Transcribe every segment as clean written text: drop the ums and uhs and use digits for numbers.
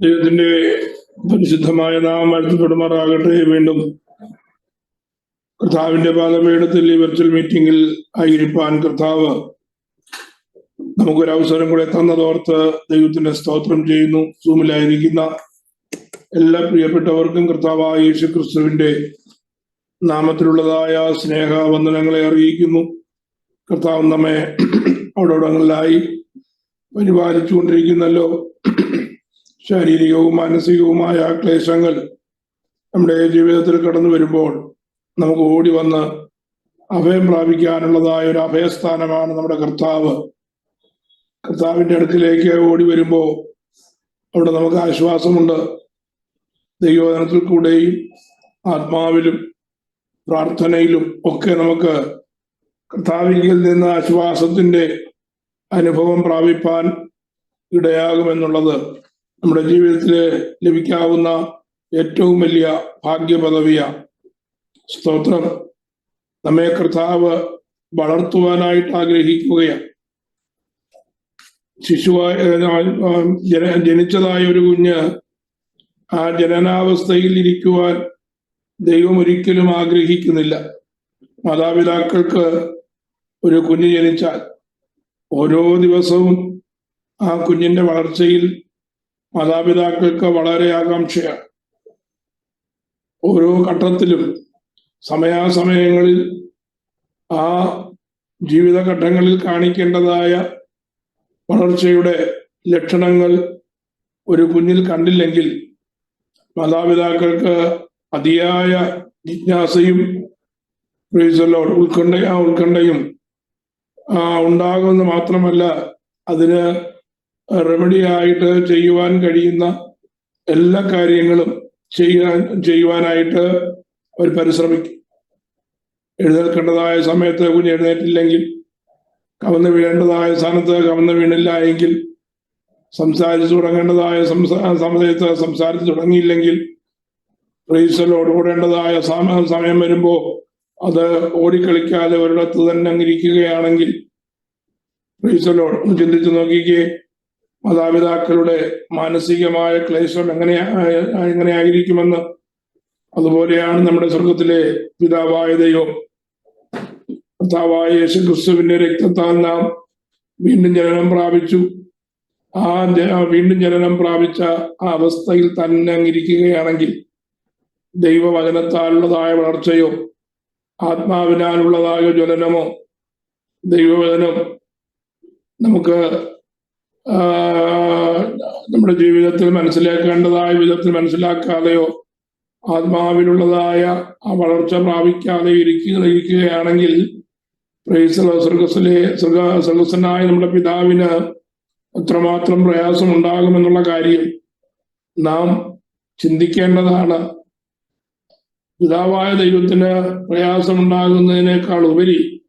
ദൈവത്തിന്റെ പരിശുദ്ധമായ നാമം വാഴ്ത്തപ്പെടുമാറാകട്ടെ. വീണ്ടും കർത്താവിന്റെ പാദപീഠത്തിൽ ഈ വെർച്വൽ മീറ്റിംഗിൽ ആയിരിക്കാൻ കർത്താവ് നമുക്കൊരവസരം കൂടെ തന്നതോർത്ത് ദൈവത്തിന്റെ സ്തോത്രം ചെയ്യുന്നു. സൂമിലായിരിക്കുന്ന എല്ലാ പ്രിയപ്പെട്ടവർക്കും കർത്താവായ യേശു ക്രിസ്തുവിന്റെ നാമത്തിലുള്ളതായ സ്നേഹവന്ദനങ്ങളെ അറിയിക്കുന്നു. കർത്താവ് നമ്മെ അവിടങ്ങളിലായി പരിപാലിച്ചുകൊണ്ടിരിക്കുന്നല്ലോ. ശാരീരികവും മാനസികവുമായ ക്ലേശങ്ങൾ നമ്മുടെ ജീവിതത്തിൽ കടന്നു വരുമ്പോൾ നമുക്ക് ഓടി വന്ന് അഭയം പ്രാപിക്കാനുള്ളതായ ഒരു അഭയസ്ഥാനമാണ് നമ്മുടെ കർത്താവ്. കർത്താവിന്റെ അടുക്കിലേക്ക് ഓടി വരുമ്പോൾ അവിടെ നമുക്ക് ആശ്വാസമുണ്ട്. ദൈവവചനത്തിൽ കൂടെയും ആത്മാവിലും പ്രാർത്ഥനയിലും ഒക്കെ നമുക്ക് കർത്താവിങ്കിൽ നിന്ന് ആശ്വാസത്തിന്റെ അനുഭവം പ്രാപിപ്പാൻ ഇടയാകുമെന്നുള്ളത് നമ്മുടെ ജീവിതത്തിൽ ലഭിക്കാവുന്ന ഏറ്റവും വലിയ ഭാഗ്യപദവിയാണ്. സ്തോത്രം. നമ്മെ കർത്താവ് വളർത്തുവാനായിട്ട് ആഗ്രഹിക്കുകയാണ്. ജനിച്ചതായ ഒരു കുഞ്ഞ് ആ ജനനാവസ്ഥയിൽ ഇരിക്കുവാൻ ദൈവം ഒരിക്കലും ആഗ്രഹിക്കുന്നില്ല. മാതാപിതാക്കൾക്ക് ഒരു കുഞ്ഞ് ജനിച്ചാൽ ഓരോ ദിവസവും ആ കുഞ്ഞിന്റെ വളർച്ചയിൽ മാതാപിതാക്കൾക്ക് വളരെ ആകാംക്ഷയാണ്. ഓരോ ഘട്ടത്തിലും സമയാസമയങ്ങളിൽ ആ ജീവിതഘട്ടങ്ങളിൽ കാണിക്കേണ്ടതായ വളർച്ചയുടെ ലക്ഷണങ്ങൾ ഒരു കുഞ്ഞിൽ കണ്ടില്ലെങ്കിൽ മാതാപിതാക്കൾക്ക് അതിയായ ജിജ്ഞാസയും ഉത്കണ്ഠയും ഉണ്ടാകുമെന്ന് മാത്രമല്ല, അതിന് റെമഡിയായിട്ട് ചെയ്യുവാൻ കഴിയുന്ന എല്ലാ കാര്യങ്ങളും ചെയ്യുവാനായിട്ട് അവർ പരിശ്രമിക്കും. എഴുന്നേൽക്കേണ്ടതായ സമയത്ത് കുഞ്ഞ് എഴുന്നേറ്റില്ലെങ്കിൽ, കവന്ന് വീഴേണ്ടതായ സ്ഥാനത്ത് കവന്ന് വീണില്ല എങ്കിൽ, സംസാരിച്ചു തുടങ്ങേണ്ടതായ സമയത്ത് സംസാരിച്ചു തുടങ്ങിയില്ലെങ്കിൽ, ഓടേണ്ടതായ സമയം വരുമ്പോൾ അത് ഓടിക്കളിക്കാതെ ഒരിടത്ത് തന്നെ അങ്ങിരിക്കുകയാണെങ്കിൽ, ചിന്തിച്ചു നോക്കിക്കേ, മാതാപിതാക്കളുടെ മാനസികമായ ക്ലേശം എങ്ങനെയായിരിക്കുമെന്ന്. അതുപോലെയാണ് നമ്മുടെ സ്വർഗത്തിലെ പിതാവായ ദൈവം. കർത്താവായ യേശു ക്രിസ്തുവിന്റെ രക്തത്താൽ നാം വീണ്ടും ജനനം പ്രാപിച്ചു. ആ വീണ്ടും ജനനം പ്രാപിച്ച ആ അവസ്ഥയിൽ തന്നെ അങ്ങിരിക്കുകയാണെങ്കിൽ ദൈവവചനത്താലുള്ളതായ വളർച്ചയോ ആത്മാവിനാലുള്ളതായ ജ്വലനമോ ദൈവവചനം നമുക്ക് നമ്മുടെ ജീവിതത്തിൽ മനസ്സിലാക്കേണ്ടതായ വിധത്തിൽ മനസ്സിലാക്കാതെയോ ആത്മാവിലുള്ളതായ ആ വളർച്ച പ്രാപിക്കാതെ ഇരിക്കുകയാണെങ്കിൽ സ്വർഗസ്ഥനായ നമ്മുടെ പിതാവിന് എത്രമാത്രം പ്രയാസം ഉണ്ടാകുമെന്നുള്ള കാര്യം നാം ചിന്തിക്കേണ്ടതാണ്. പിതാവായ ദൈവത്തിന് പ്രയാസമുണ്ടാകുന്നതിനേക്കാൾ ഉപരി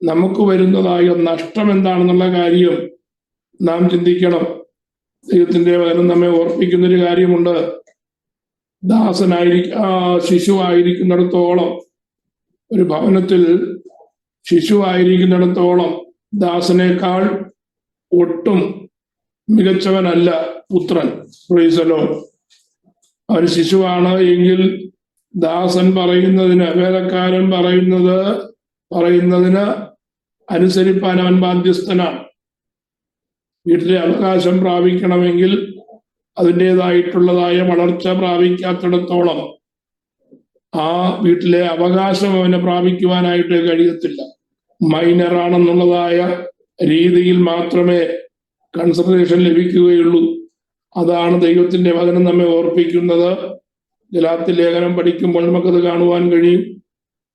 നമുക്ക് വരുന്നതായ നഷ്ടം എന്താണെന്നുള്ള കാര്യം നാം ചിന്തിക്കണം. ദൈവത്തിന്റെ വചനം നമ്മെ ഓർപ്പിക്കുന്നൊരു കാര്യമുണ്ട്. ശിശുവായിരിക്കുന്നിടത്തോളം, ഒരു ഭവനത്തിൽ ശിശുവായിരിക്കുന്നിടത്തോളം ദാസനേക്കാൾ ഒട്ടും മികച്ചവനല്ല പുത്രൻ. അവൻ ശിശുവാണ് എങ്കിൽ ദാസൻ വേലക്കാരൻ പറയുന്നതിന് അനുസരിപ്പാൻ അവൻ ബാധ്യസ്ഥനാണ്. വീട്ടിലെ അവകാശം പ്രാപിക്കണമെങ്കിൽ അതിൻ്റെതായിട്ടുള്ളതായ വളർച്ച പ്രാപിക്കാത്തിടത്തോളം ആ വീട്ടിലെ അവകാശം അവന് പ്രാപിക്കുവാനായിട്ട് കഴിയത്തില്ല. മൈനറാണെന്നുള്ളതായ രീതിയിൽ മാത്രമേ കൺസിഡറേഷൻ ലഭിക്കുകയുള്ളൂ. അതാണ് ദൈവത്തിന്റെ വചനം നമ്മെ ഓർപ്പിക്കുന്നത്. ഗലാത്യ ലേഖനം പഠിക്കുമ്പോൾ നമുക്കത് കാണുവാൻ കഴിയും.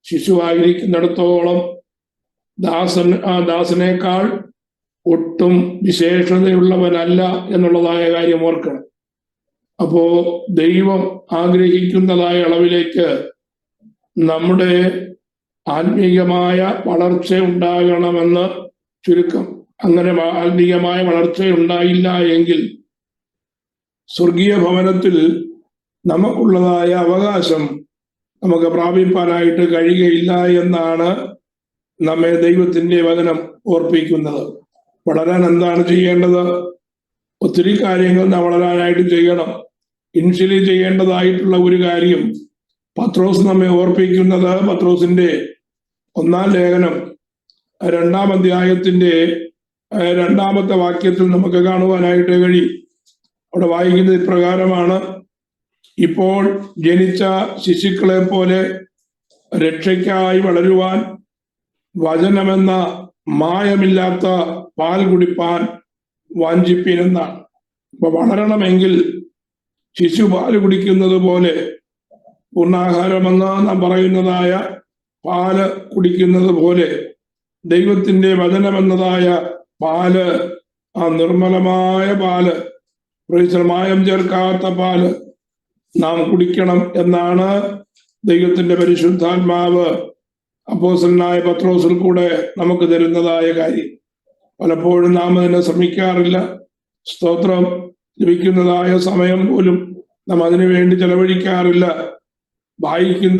ശിശുവായിരിക്കുന്നിടത്തോളം ദാസനേക്കാൾ ഒട്ടും വിശേഷതയുള്ളവനല്ല എന്നുള്ളതായ കാര്യം ഓർക്കണം. അപ്പോ ദൈവം ആഗ്രഹിക്കുന്നതായ അളവിലേക്ക് നമ്മുടെ ആത്മീയമായ വളർച്ച ഉണ്ടാകണമെന്ന് ചുരുക്കം. അങ്ങനെ ആത്മീയമായ വളർച്ച ഉണ്ടായില്ല എങ്കിൽ സ്വർഗീയ ഭവനത്തിൽ നമുക്കുള്ളതായ അവകാശം നമുക്ക് പ്രാപിപ്പാനായിട്ട് കഴിയുകയില്ല എന്നാണ് നമ്മെ ദൈവത്തിന്റെ വചനം ഓർപ്പിക്കുന്നത്. വളരാൻ എന്താണ് ചെയ്യേണ്ടത്? ഒത്തിരി കാര്യങ്ങൾ നാം വളരാനായിട്ട് ചെയ്യണം. ഇനിഷ്യലി ചെയ്യേണ്ടതായിട്ടുള്ള ഒരു കാര്യം പത്രോസ് നമ്മെ ഓർപ്പിക്കുന്നത്, പത്രോസിന്റെ 1-ാം ലേഖനം 2-ാം അധ്യായത്തിന്റെ 2-ാമത്തെ വാക്യത്തിൽ നമുക്ക് കാണുവാനായിട്ട് കഴിയും. അവിടെ വായിക്കുന്നത് ഇപ്രകാരമാണ്: ഇപ്പോൾ ജനിച്ച ശിശുക്കളെ പോലെ രക്ഷയ്ക്കായി വളരുവാൻ വചനമെന്ന മായമില്ലാത്ത പാൽ കുടിപ്പാൻ വാഞ്ചിപ്പീൻ എന്നാണ്. അപ്പൊ വളരണമെങ്കിൽ ശിശു പാല് കുടിക്കുന്നത് പോലെ, പൂർണ്ണാഹാരമെന്ന് നാം പറയുന്നതായ പാല് കുടിക്കുന്നത് പോലെ, ദൈവത്തിന്റെ വചനമെന്നതായ പാല്, ആ നിർമ്മലമായ പാല്, മായം ചേർക്കാത്ത പാല് നാം കുടിക്കണം എന്നാണ് ദൈവത്തിന്റെ പരിശുദ്ധാത്മാവ് അപ്പോസ്തലനായ പത്രോസിൽ കൂടെ നമുക്ക് തരുന്നതായ കാര്യം. പലപ്പോഴും നാം അതിനെ ശ്രമിക്കാറില്ല. സ്തോത്രം. ലഭിക്കുന്നതായ സമയം പോലും നാം അതിനു വേണ്ടി ചെലവഴിക്കാറില്ല. വായിക്കും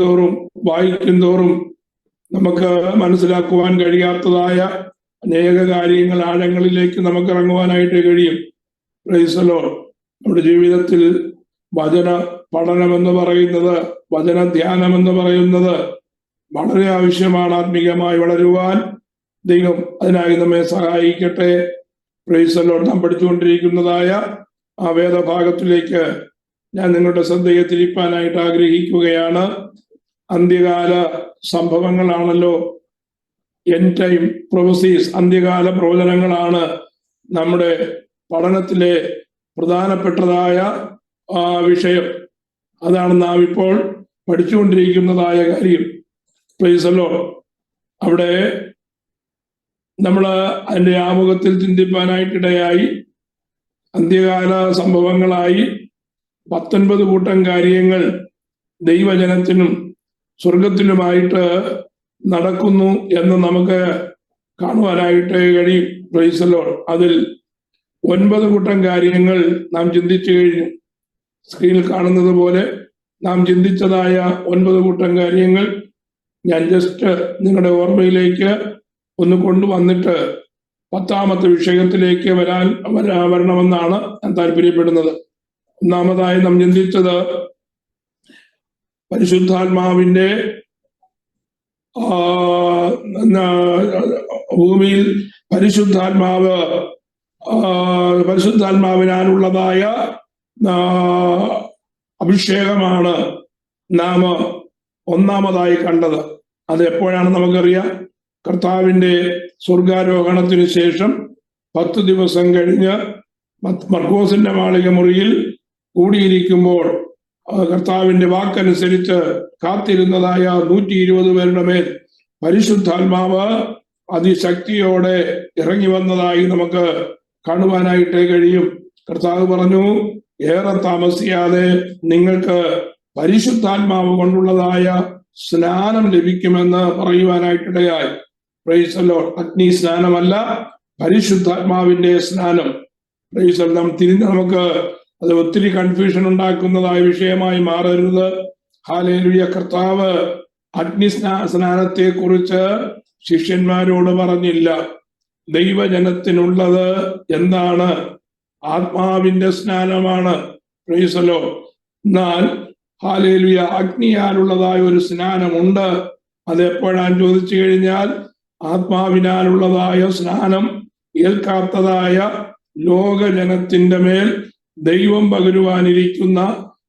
തോറും നമുക്ക് മനസ്സിലാക്കുവാൻ കഴിയാത്തതായ അനേക കാര്യങ്ങൾ ആഴങ്ങളിലേക്ക് നമുക്ക് ഇറങ്ങുവാനായിട്ട് കഴിയും. Price the Lord. നമ്മുടെ ജീവിതത്തിൽ വചന പഠനമെന്ന് പറയുന്നത്, വചന ധ്യാനമെന്ന് പറയുന്നത് വളരെ ആവശ്യമാണ്. ആത്മീകമായി വളരുവാൻ ദൈവം അതിനായി നമ്മെ സഹായിക്കട്ടെ. Price the Lord. നാം പഠിച്ചുകൊണ്ടിരിക്കുന്നതായ ആ വേദഭാഗത്തിലേക്ക് ഞാൻ നിങ്ങളുടെ ശ്രദ്ധയെ തിരിപ്പാനായിട്ട് ആഗ്രഹിക്കുകയാണ്. അന്ത്യകാല സംഭവങ്ങളാണല്ലോ, എൻഡ് ടൈം പ്രൊഫസീസ്, അന്ത്യകാല പ്രവചനങ്ങളാണ് നമ്മുടെ പഠനത്തിലെ പ്രധാനപ്പെട്ടതായ വിഷയം. അതാണ് നാം ഇപ്പോൾ പഠിച്ചുകൊണ്ടിരിക്കുന്നതായ കാര്യം. Price the Lord. അവിടെ നമ്മൾ അതിന്റെ ആമുഖത്തിൽ ചിന്തിപ്പാനായിട്ടിടയായി അന്ത്യകാല സംഭവങ്ങളായി 19 കൂട്ടം കാര്യങ്ങൾ ദൈവജനത്തിനും സ്വർഗത്തിലുമായിട്ട് നടക്കുന്നു എന്ന് നമുക്ക് കാണുവാനായിട്ട് കഴിയും. Price the Lord. അതിൽ 9 കൂട്ടം കാര്യങ്ങൾ നാം ചിന്തിച്ചു കഴിഞ്ഞു. സ്ക്രീനിൽ കാണുന്നത് പോലെ നാം ചിന്തിച്ചതായ 9 കൂട്ടം കാര്യങ്ങൾ ഞാൻ ജസ്റ്റ് നിങ്ങളുടെ ഓർമ്മയിലേക്ക് ഒന്ന് കൊണ്ടുവന്നിട്ട് 10-ാമത്തെ വിഷയത്തിലേക്ക് വരണമെന്നാണ് ഞാൻ താല്പര്യപ്പെടുന്നത്. ഒന്നാമതായി നാം ചിന്തിച്ചത് പരിശുദ്ധാത്മാവിന്റെ ഭൂമിയിൽ പരിശുദ്ധാത്മാവിനാലുള്ളതായ അഭിഷേകമാണ് നാം ഒന്നാമതായി കണ്ടത്. അത് എപ്പോഴാണ് നമുക്കറിയാം. കർത്താവിന്റെ സ്വർഗാരോഹണത്തിന് ശേഷം 10 ദിവസം കഴിഞ്ഞ് മർക്കോസിന്റെ മാളിക മുറിയിൽ കൂടിയിരിക്കുമ്പോൾ കർത്താവിന്റെ വാക്കനുസരിച്ച് കാത്തിരുന്നതായ 120 പേരുടെ മേൽ പരിശുദ്ധാത്മാവ് അതിശക്തിയോടെ ഇറങ്ങി വന്നതായി നമുക്ക് കാണുവാനായിട്ട് കഴിയും. കർത്താവ് പറഞ്ഞു, ഏറെ താമസിയാതെ നിങ്ങൾക്ക് പരിശുദ്ധാത്മാവ് കൊണ്ടുള്ളതായ സ്നാനം ലഭിക്കുമെന്ന് പറയുവാനായിട്ടിടയായി. Price the Lord. അഗ്നി സ്നാനമല്ല, പരിശുദ്ധാത്മാവിന്റെ സ്നാനം. Price the Lord. നമുക്ക് അത് ഒത്തിരി കൺഫ്യൂഷൻ ഉണ്ടാക്കുന്നതായ വിഷയമായി മാറരുത്. ഹല്ലേലൂയ. കർത്താവ് അഗ്നി സ്നാനത്തെ കുറിച്ച് ശിഷ്യന്മാരോട് പറഞ്ഞില്ല. ദൈവജനത്തിനുള്ളത് എന്താണ്? ആത്മാവിന്റെ സ്നാനമാണ്. Praise the Lord. എന്നാൽ ഹല്ലേലൂയ, അഗ്നിയാലുള്ളതായ ഒരു സ്നാനമുണ്ട്. അതെപ്പോഴാണ് ചോദിച്ചു കഴിഞ്ഞാൽ, ആത്മാവിനാലുള്ളതായ സ്നാനം ഏൽക്കാത്തതായ ലോകജനത്തിന്റെ മേൽ ദൈവം പകരുവാനിരിക്കുന്ന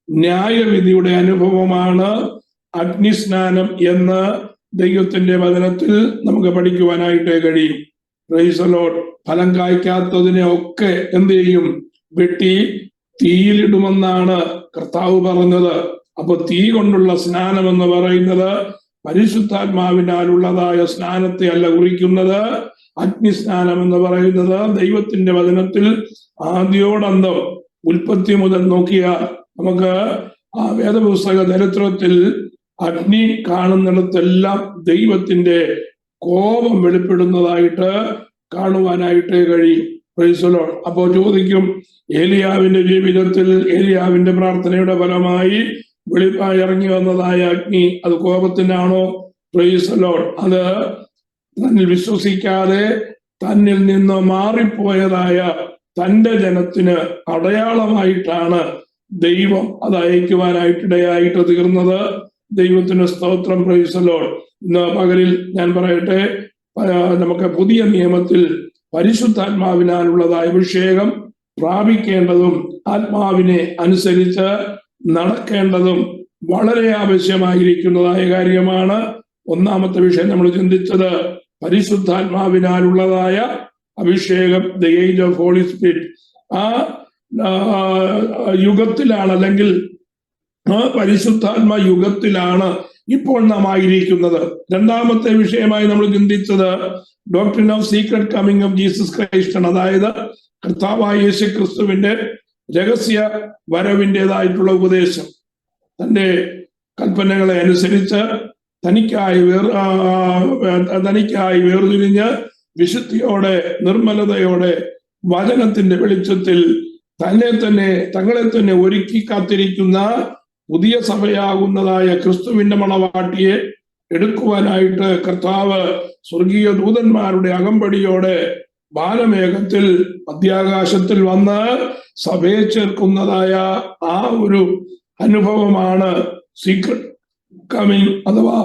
ന്യായവിധിയുടെ അനുഭവമാണ് അഗ്നിസ്നാനം എന്ന് ദൈവത്തിന്റെ വചനത്തിൽ നമുക്ക് പഠിക്കുവാനായിട്ട് കഴിയും. Price the Lord. ഫലം കായ്ക്കാത്തതിനെ ഒക്കെ എന്ത് ചെയ്യും? വെട്ടി തീയിലിടുമെന്നാണ് കർത്താവ് പറഞ്ഞത്. അപ്പൊ തീ കൊണ്ടുള്ള സ്നാനം എന്ന് പറയുന്നത് പരിശുദ്ധാത്മാവിനാലുള്ളതായ സ്നാനത്തെ അല്ല കുറിക്കുന്നത്. അഗ്നിസ്നാനം എന്ന് പറയുന്നത് ദൈവത്തിന്റെ വചനത്തിൽ ആദ്യോടന്തം ഉൽപ്പത്തി മുതൽ നോക്കിയാൽ നമുക്ക് ആ വേദപുസ്തക ചരിത്രത്തിൽ അഗ്നി കാണുന്നിടത്തെല്ലാം ദൈവത്തിന്റെ കോപം വെളിപ്പെടുന്നതായിട്ട് കാണുവാനായിട്ട് കഴിയും. Price the Lord. അപ്പോ ചോദിക്കും, ഏലിയാവിന്റെ ജീവിതത്തിൽ ഏലിയാവിന്റെ പ്രാർത്ഥനയുടെ ഫലമായി വെളിപ്പായി ഇറങ്ങി വന്നതായ അഗ്നി അത് കോപത്തിനാണോ? Price the Lord. അത് തന്നിൽ വിശ്വസിക്കാതെ തന്നിൽ നിന്ന് മാറിപ്പോയതായ തന്റെ ജനത്തിന് അടയാളമായിട്ടാണ് ദൈവം അത് അയക്കുവാനായിട്ടിടയായിട്ട് തീർന്നത്. ദൈവത്തിന് സ്തോത്രം. Price the Lord. ഇന്ന് പകലിൽ ഞാൻ പറയട്ടെ, നമുക്ക് പുതിയ നിയമത്തിൽ പരിശുദ്ധാത്മാവിനാലുള്ളതായ അഭിഷേകം പ്രാപിക്കേണ്ടതും ആത്മാവിനെ അനുസരിച്ച് നടക്കേണ്ടതും വളരെ ആവശ്യമായിരിക്കുന്നതായ കാര്യമാണ്. ഒന്നാമത്തെ വിഷയം നമ്മൾ ചിന്തിച്ചത് പരിശുദ്ധാത്മാവിനാലുള്ളതായ അഭിഷേകം, the age of holy spirit. ആ യുഗത്തിലാണ്, അല്ലെങ്കിൽ ആ പരിശുദ്ധാത്മ യുഗത്തിലാണ് ഇപ്പോൾ നാം ആയിരിക്കുന്നത്. രണ്ടാമത്തെ വിഷയമായി നമ്മൾ ചിന്തിച്ചത് doctrine of secret coming of Jesus Christ ആണ്. അതായത് കർത്താവായ യേശു ക്രിസ്തുവിന്റെ രഹസ്യ വരവിൻ്റെതായിട്ടുള്ള ഉപദേശം. തന്റെ കൽപ്പനകളെ അനുസരിച്ച് തനിക്കായി വേർതിരിഞ്ഞ് വിശുദ്ധിയോടെ നിർമ്മലതയോടെ വചനത്തിന്റെ വെളിച്ചത്തിൽ തങ്ങളെ തന്നെ ഒരുക്കി കാത്തിരിക്കുന്ന പുതിയ സഭയാകുന്നതായ ക്രിസ്തുവിന്റെ മണവാട്ടിയെ എടുക്കുവാനായിട്ട് കർത്താവ് സ്വർഗീയ ദൂതന്മാരുടെ അകമ്പടിയോടെ ബാലമേഘത്തിൽ മധ്യാകാശത്തിൽ വന്ന് സഭയെ ചേർക്കുന്നതായ ആ ഒരു അനുഭവമാണ് സീക്രട്ട് കമ്മിങ് അഥവാ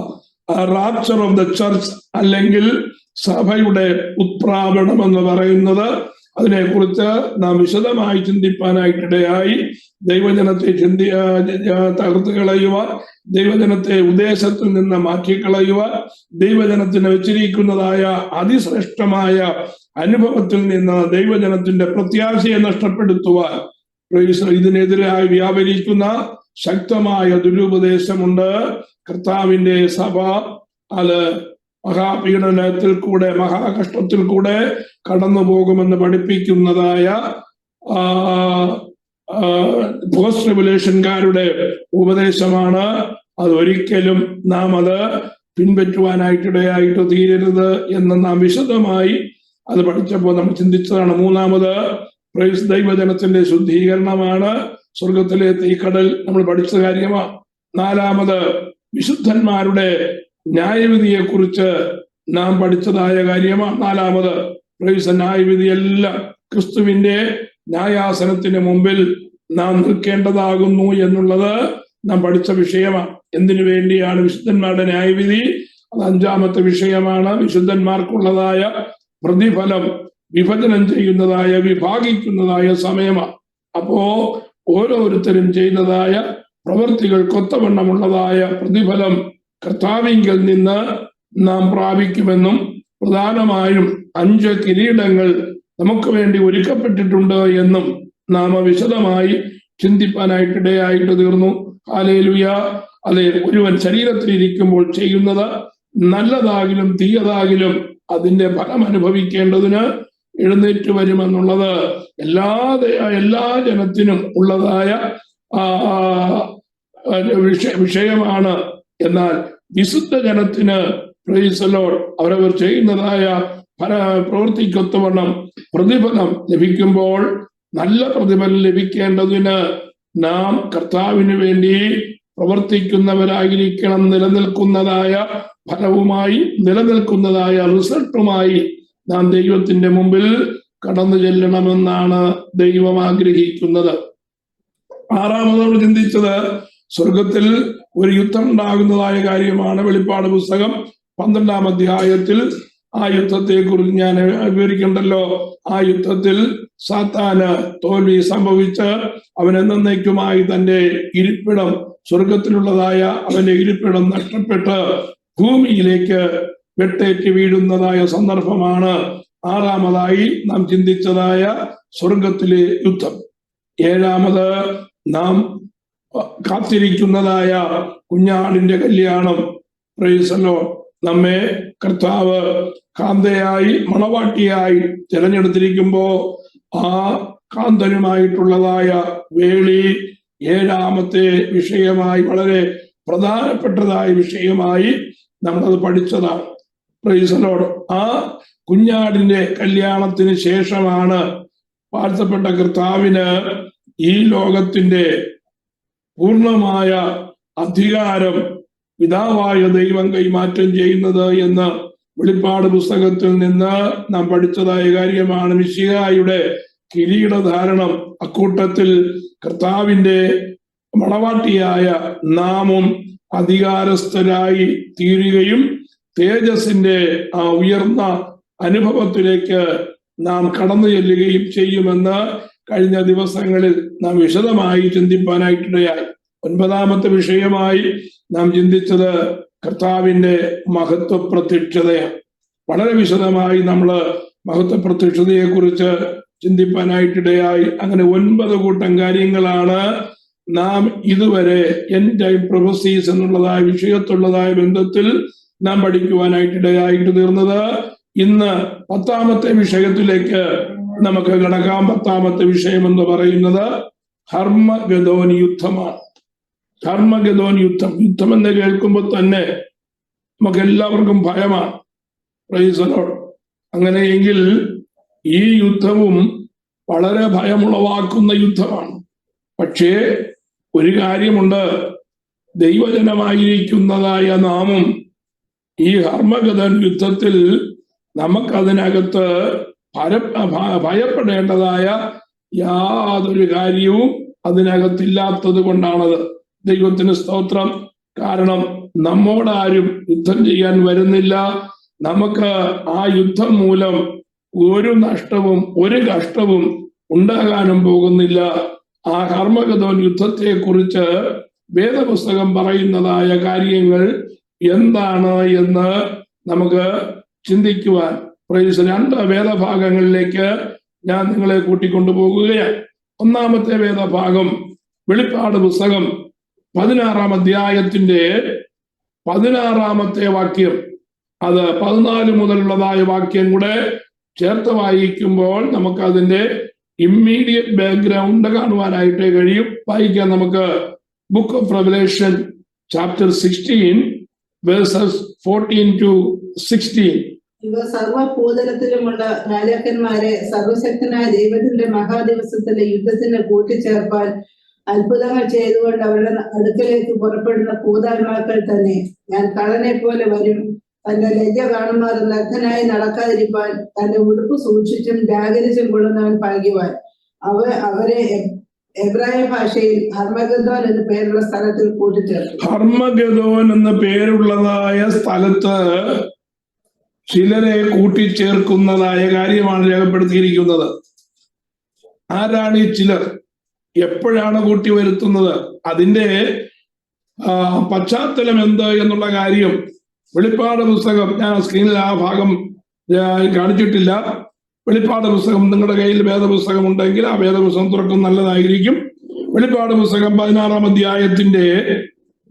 റാപ്ചർ ഓഫ് ദ ചർച്ച്, അല്ലെങ്കിൽ സഭയുടെ ഉത്പ്രാപണം എന്ന് പറയുന്നത്. അതിനെക്കുറിച്ച് നാം വിശദമായി ചിന്തിപ്പാനായിട്ടിടയായി. ദൈവജനത്തെ തകർത്ത് കളയുവാൻ, ദൈവജനത്തെ ഉദ്ദേശത്തിൽ നിന്ന് മാറ്റിക്കളയുവാൻ, ദൈവജനത്തിന് വെച്ചിരിക്കുന്നതായ അതിശ്രേഷ്ഠമായ അനുഭവത്തിൽ നിന്ന് ദൈവജനത്തിന്റെ പ്രത്യാശയെ നഷ്ടപ്പെടുത്തുവാൻ ഇതിനെതിരായി വ്യാപരിക്കുന്ന ശക്തമായ ദുരുപദേശമുണ്ട്. കർത്താവിന്റെ സഭ അത് മഹാപീഡനത്തിൽ കൂടെ, മഹാകഷ്ടത്തിൽ കൂടെ കടന്നു പോകുമെന്ന് പഠിപ്പിക്കുന്നതായ പോസ്റ്റ് റെവല്യൂഷൻകാരുടെ ഉപദേശമാണ്. അതൊരിക്കലും നാം അത് പിൻപറ്റുവാനായിട്ടിടയായിട്ട് തീരരുത് എന്ന് നാം വിശദമായി അത് പഠിച്ചപ്പോൾ നമ്മൾ ചിന്തിച്ചതാണ്. മൂന്നാമത് ദൈവജനത്തിന്റെ ശുദ്ധീകരണമാണ്. സ്വർഗത്തിലെ തീക്കടൽ നമ്മൾ പഠിച്ച കാര്യമാണ്. നാലാമത് വിശുദ്ധന്മാരുടെ ന്യായവിധിയെ കുറിച്ച് നാം പഠിച്ചതായ കാര്യമാണ്. നാലാമത് ന്യായവിധിയെല്ലാം ക്രിസ്തുവിന്റെ ന്യായാസനത്തിന് മുമ്പിൽ നാം നിൽക്കേണ്ടതാകുന്നു എന്നുള്ളത് നാം പഠിച്ച വിഷയമാണ്. എന്തിനു വേണ്ടിയാണ് വിശുദ്ധന്മാരുടെ ന്യായവിധി? അത് അഞ്ചാമത്തെ വിഷയമാണ്. വിശുദ്ധന്മാർക്കുള്ളതായ പ്രതിഫലം വിഭജനം ചെയ്യുന്നതായ, വിഭാഗിക്കുന്നതായ സമയമാണ്. അപ്പോ ഓരോരുത്തരും ചെയ്യുന്നതായ പ്രവൃത്തികൾക്കൊത്തവണ്ണമുള്ളതായ പ്രതിഫലം കർത്താവിങ്കൽ നിന്ന് നാം പ്രാപിക്കുമെന്നും, പ്രധാനമായും 5 കിരീടങ്ങൾ നമുക്ക് വേണ്ടി ഒരുക്കപ്പെട്ടിട്ടുണ്ട് എന്നും നാം വിശദമായി ചിന്തിപ്പാനായിട്ടിടയായിട്ട് തീർന്നു. ഹല്ലേലൂയ. അതെ, ഒരുവൻ ശരീരത്തിലിരിക്കുമ്പോൾ ചെയ്യുന്നത് നല്ലതാകിലും തീയതാകിലും അതിന്റെ ഫലം അനുഭവിക്കേണ്ടതിന് എഴുന്നേറ്റ് വരുമെന്നുള്ളത് എല്ലാ ജനത്തിനും ഉള്ളതായ വിഷയമാണ്. എന്നാൽ വിശുദ്ധ ജനത്തിന് പ്രൈസ് ദി ലോർഡ് അവരവർ ചെയ്യുന്നതായ പ്രവൃത്തിക്കൊത്തവണ്ണം പ്രതിഫലം ലഭിക്കുമ്പോൾ, നല്ല പ്രതിഫലം ലഭിക്കേണ്ടതിന് നാം കർത്താവിന് വേണ്ടി പ്രവർത്തിക്കുന്നവരായിരിക്കണം. നിലനിൽക്കുന്നതായ ഫലവുമായി, നിലനിൽക്കുന്നതായ റിസൾട്ടുമായി നാം ദൈവത്തിന്റെ മുമ്പിൽ കടന്നു ചെല്ലണമെന്നാണ് ദൈവം ആഗ്രഹിക്കുന്നത്. ആറാമത് നമ്മൾ ചിന്തിച്ചത് സ്വർഗത്തിൽ ഒരു യുദ്ധം ഉണ്ടാകുന്നതായ കാര്യമാണ്. വെളിപ്പാട് പുസ്തകം 12-ാം അധ്യായത്തിൽ ആ യുദ്ധത്തെ കുറിച്ച് ഞാൻ വിവരിക്കണ്ടല്ലോ. ആ യുദ്ധത്തിൽ സാത്താന് തോൽവി സംഭവിച്ച് അവൻ എന്നേക്കുമായി തന്റെ ഇരിപ്പിടം, സ്വർഗത്തിലുള്ളതായ അവന്റെ ഇരിപ്പിടം നഷ്ടപ്പെട്ട് ഭൂമിയിലേക്ക് വെട്ടേറ്റ് വീഴുന്നതായ സന്ദർഭമാണ് ആറാമതായി നാം ചിന്തിച്ചതായ സ്വർഗത്തിലെ യുദ്ധം. ഏഴാമത് നാം കാത്തിരിക്കുന്നതായ കുഞ്ഞാടിന്റെ കല്യാണം. Price the Lord. നമ്മെ കർത്താവ് കാന്തയായി, മണവാട്ടിയായി തിരഞ്ഞെടുത്തിരിക്കുമ്പോ ആ കാന്തനുമായിട്ടുള്ളതായ വേളി ഏഴാമത്തെ വിഷയമായി, വളരെ പ്രധാനപ്പെട്ടതായ വിഷയമായി നമ്മളത് പഠിച്ചതാണ്. Price the Lord. ആ കുഞ്ഞാടിന്റെ കല്യാണത്തിന് ശേഷമാണ് വാഴ്ത്തപ്പെട്ട കർത്താവിന് ഈ ലോകത്തിന്റെ പൂർണ്ണമായ അധികാരം പിതാവായ ദൈവം കൈമാറ്റം ചെയ്യുന്നത് എന്ന് വെളിപ്പാട് പുസ്തകത്തിൽ നിന്ന് നാം പഠിച്ചതായ കാര്യമാണ്. മിശിഹായുടെ കിരീടധാരണം, അക്കൂട്ടത്തിൽ കർത്താവിന്റെ മണവാട്ടിയായ നാമും അധികാരസ്ഥരായി തീരുകയും തേജസ്സിന്റെ ആ ഉയർന്ന അനുഭവത്തിലേക്ക് നാം കടന്നു ചെല്ലുകയും ചെയ്യുമെന്ന് കഴിഞ്ഞ ദിവസങ്ങളിൽ നാം വിശദമായി ചിന്തിപ്പാനായിട്ടിടയായി. 9ാമത്തെ വിഷയമായി നാം ചിന്തിച്ചത് കർത്താവിന്റെ മഹത്വ പ്രത്യക്ഷതയാണ്. വളരെ വിശദമായി നമ്മൾ മഹത്വ പ്രത്യക്ഷതയെ കുറിച്ച് ചിന്തിപ്പാനായിട്ടിടയായി. അങ്ങനെ 9 കൂട്ടം കാര്യങ്ങളാണ് നാം ഇതുവരെ എൻഡ് ടൈം പ്രൊഫസീസ് എന്നുള്ളതായ വിഷയത്തുള്ളതായ ബന്ധത്തിൽ നാം പഠിക്കുവാനായിട്ടിടയായിട്ട് തീർന്നത്. ഇന്ന് 10ാമത്തെ വിഷയത്തിലേക്ക് നമുക്ക് കടക്കാം. 10ാമത്തെ വിഷയം എന്ന് പറയുന്നത് ഹർമഗദോൻ യുദ്ധമാണ്. ഹർമഗദോൻ യുദ്ധം. യുദ്ധം എന്ന് കേൾക്കുമ്പോൾ തന്നെ നമുക്ക് എല്ലാവർക്കും ഭയമാണ്. Price the Lord. അങ്ങനെയെങ്കിൽ ഈ യുദ്ധവും വളരെ ഭയമുളവാക്കുന്ന യുദ്ധമാണ്. പക്ഷേ ഒരു കാര്യമുണ്ട്, ദൈവജനമായിരിക്കുന്നതായ നാമും ഈ ഹർമഗദോൻ യുദ്ധത്തിൽ നമുക്കതിനകത്ത് ഭയപ്പെടേണ്ടതായ യാതൊരു കാര്യവും അതിനകത്തില്ലാത്തത് കൊണ്ടാണത്. ദൈവത്തിന് സ്തോത്രം. കാരണം നമ്മോടാരും യുദ്ധം ചെയ്യാൻ വരുന്നില്ല. നമുക്ക് ആ യുദ്ധം മൂലം ഒരു നഷ്ടവും ഒരു കഷ്ടവും ഉണ്ടാകാനും പോകുന്നില്ല. ആ ഹർമഗദോൻ യുദ്ധത്തെ കുറിച്ച് വേദപുസ്തകം പറയുന്നതായ കാര്യങ്ങൾ എന്താണ് എന്ന് നമുക്ക് ചിന്തിക്കുവാൻ 2 വേദഭാഗങ്ങളിലേക്ക് ഞാൻ നിങ്ങളെ കൂട്ടിക്കൊണ്ടുപോകുകയാണ്. 1ാമത്തെ വേദഭാഗം വെളിപ്പാട് പുസ്തകം 16-ാം അധ്യായത്തിന്റെ 16-ാമത്തെ വാക്യം. അത് 14 മുതലുള്ളതായ വാക്യം കൂടെ ചേർത്ത് വായിക്കുമ്പോൾ നമുക്ക് അതിന്റെ ഇമ്മീഡിയറ്റ് ബാക്ക്ഗ്രൗണ്ട് കാണുവാനായിട്ട് കഴിയും. വായിക്കാം നമുക്ക്. Book of revelation chapter 16 versus 14 to 16. ഇവ സർവഭൂതലത്തിലുമുള്ള രാജാക്കന്മാരെ സർവശക്തനായ ദൈവത്തിന്റെ മഹാദിവസത്തിലെ യുദ്ധത്തിന് കൂട്ടിച്ചേർപ്പാൻ അത്ഭുതങ്ങൾ ചെയ്തുകൊണ്ട് അവരുടെ അടുക്കലേക്ക് പുറപ്പെടുന്ന ഭൂതാത്മാക്കൾ തന്നെ. ഞാൻ കള്ളനെ പോലെ വരും. തന്റെ ലജ്ജ കാണുമാർ ലഗ്നായി നടക്കാതിരിപ്പാൻ തന്റെ ഉടുപ്പ് സൂക്ഷിച്ചും ജാഗരിച്ചും കൊള്ളുന്നവൻ ഭാഗ്യവാൻ. അവരെ എബ്രായ ഭാഷയിൽ ഹർമഗദോൻ എന്ന പേരുള്ള സ്ഥലത്തിൽ കൂട്ടിച്ചേർത്തു. ഹർമഗദോൻ എന്ന പേരുള്ളതായ സ്ഥലത്ത് ചിലരെ കൂട്ടിച്ചേർക്കുന്നതായ കാര്യമാണ് രേഖപ്പെടുത്തിയിരിക്കുന്നത്. ആരാണ് ഈ ചിലർ? എപ്പോഴാണ് കൂട്ടി വരുത്തുന്നത്? അതിന്റെ പശ്ചാത്തലം എന്ത് എന്നുള്ള കാര്യം വെളിപ്പാട് പുസ്തകം, ഞാൻ സ്ക്രീനിൽ ആ ഭാഗം കാണിച്ചിട്ടില്ല. വെളിപ്പാട് പുസ്തകം നിങ്ങളുടെ കയ്യിൽ വേദപുസ്തകം ഉണ്ടെങ്കിൽ ആ വേദപുസ്തകം തുറക്കും, നല്ലതായിരിക്കും. വെളിപ്പാട് പുസ്തകം 16-ാം അധ്യായത്തിന്റെ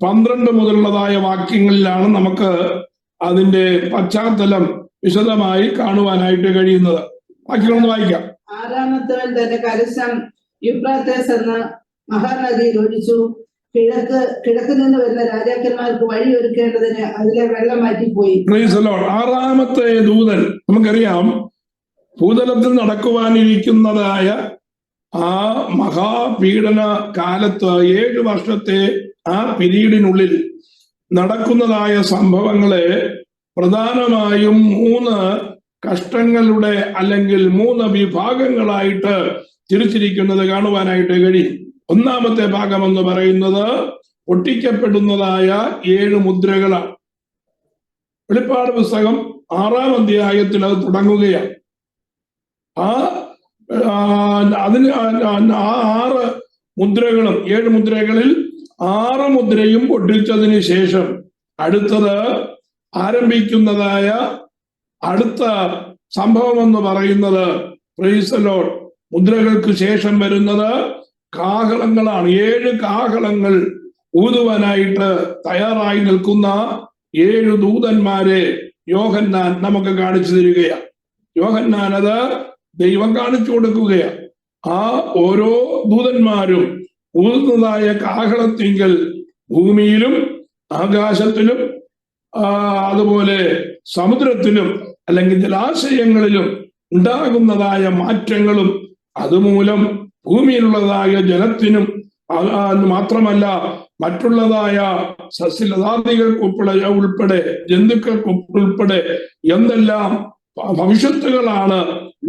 12 മുതലുള്ളതായ വാക്യങ്ങളിലാണ് നമുക്ക് അതിന്റെ പശ്ചാത്തലം വിശദമായി കാണുവാനായിട്ട് കഴിയുന്നത്. വാക്യങ്ങളൊന്ന് വായിക്കാം. 6ാമത്തവൻ തന്റെ കലശം യൂഫ്രാട്ടീസ് എന്ന മഹാനദിയിൽ ഒഴിച്ചു. കിഴക്ക് നിന്ന് വരുന്ന രാജാക്കന്മാർക്ക് വഴി ഒരുക്കേണ്ടതിന് അതിലെ വെള്ളം മാറ്റിപ്പോയി. 6ാമത്തെ ദൂതൻ, നമുക്കറിയാം ഭൂതലത്തിൽ നടക്കുവാനിരിക്കുന്നതായ ആ മഹാപീഡന കാലത്ത് 7 വർഷത്തെ ആ പീരീഡിനുള്ളിൽ നടക്കുന്നതായ സംഭവങ്ങളെ പ്രധാനമായും 3 കഷ്ടങ്ങളുടെ അല്ലെങ്കിൽ 3 വിഭാഗങ്ങളായിട്ട് തിരിച്ചിരിക്കുന്നത് കാണുവാനായിട്ട് കഴിയും. 1ാമത്തെ ഭാഗം എന്ന് പറയുന്നത് പൊട്ടിക്കപ്പെടുന്നതായ 7 മുദ്രകളാണ്. വെളിപ്പാട് പുസ്തകം 6-ാം അധ്യായത്തിൽ അത് തുടങ്ങുകയാണ്. അതിന് 6 മുദ്രകളും 7 മുദ്രകളിൽ 6 മുദ്രയും പൊട്ടിച്ചതിന് ശേഷം അടുത്തത് ആരംഭിക്കുന്നതായ അടുത്ത സംഭവം എന്ന് പറയുന്നത് പ്രൈസ് ദി ലോർഡ്, മുദ്രകൾക്ക് ശേഷം വരുന്നത് കാഹളങ്ങളാണ്. 7 കാഹളങ്ങൾ ഊതുവാനായിട്ട് തയ്യാറായി നിൽക്കുന്ന 7 ദൂതന്മാരെ യോഹന്നാൻ നമുക്ക് കാണിച്ചു തരികയാണ്. യോഹന്നാൻ അത് ദൈവം കാണിച്ചു കൊടുക്കുകയാണ്. ആ ഓരോ ദൂതന്മാരും ഊതുന്നതായ കാഹളത്തിങ്കൽ ഭൂമിയിലും ആകാശത്തിലും അതുപോലെ സമുദ്രത്തിലും അല്ലെങ്കിൽ ജലാശയങ്ങളിലും ഉണ്ടാകുന്നതായ മാറ്റങ്ങളും അതുമൂലം ഭൂമിയിലുള്ളതായ ജലത്തിനും മാത്രമല്ല മറ്റുള്ളതായ സസ്യലതാദികൾക്ക് ഉൾപ്പെടെ ജന്തുക്കൾക്ക് ഉൾപ്പെടെ എന്തെല്ലാം ഭവിഷ്യത്തുകളാണ്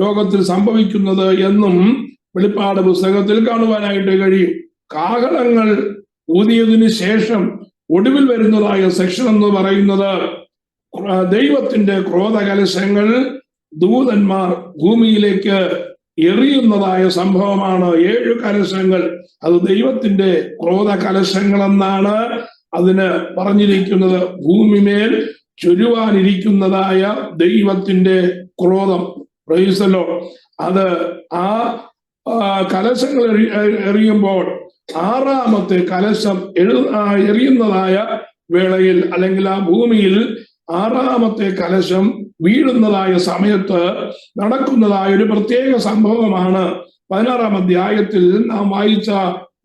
ലോകത്തിൽ സംഭവിക്കുന്നത് എന്നും വെളിപ്പാട് പുസ്തകത്തിൽ കാണുവാനായിട്ട് കഴിയും. കാഹളങ്ങൾ ഊതിയതിനു ശേഷം ഒടുവിൽ വരുന്നതായ സെക്ഷൻ എന്ന് പറയുന്നത് ദൈവത്തിന്റെ ക്രോധകലശങ്ങൾ ദൂതന്മാർ ഭൂമിയിലേക്ക് എറിയുന്നതായ സംഭവമാണ്. 7 കലശങ്ങൾ, അത് ദൈവത്തിന്റെ ക്രോധ കലശങ്ങൾ എന്നാണ് അതിന് പറഞ്ഞിരിക്കുന്നത്. ഭൂമിമേൽ ചൊരുവാനിരിക്കുന്നതായ ദൈവത്തിന്റെ ക്രോധം. Price the Lord. അത് ആ കലശങ്ങൾ എറിയുമ്പോൾ 6ാമത്തെ കലശം എറിയുന്നതായ വേളയിൽ, അല്ലെങ്കിൽ ആ ഭൂമിയിൽ 6ാമത്തെ കലശം വീഴുന്നതായ സമയത്ത് നടക്കുന്നതായ ഒരു പ്രത്യേക സംഭവമാണ് 16ാം അധ്യായത്തിൽ നാം വായിച്ച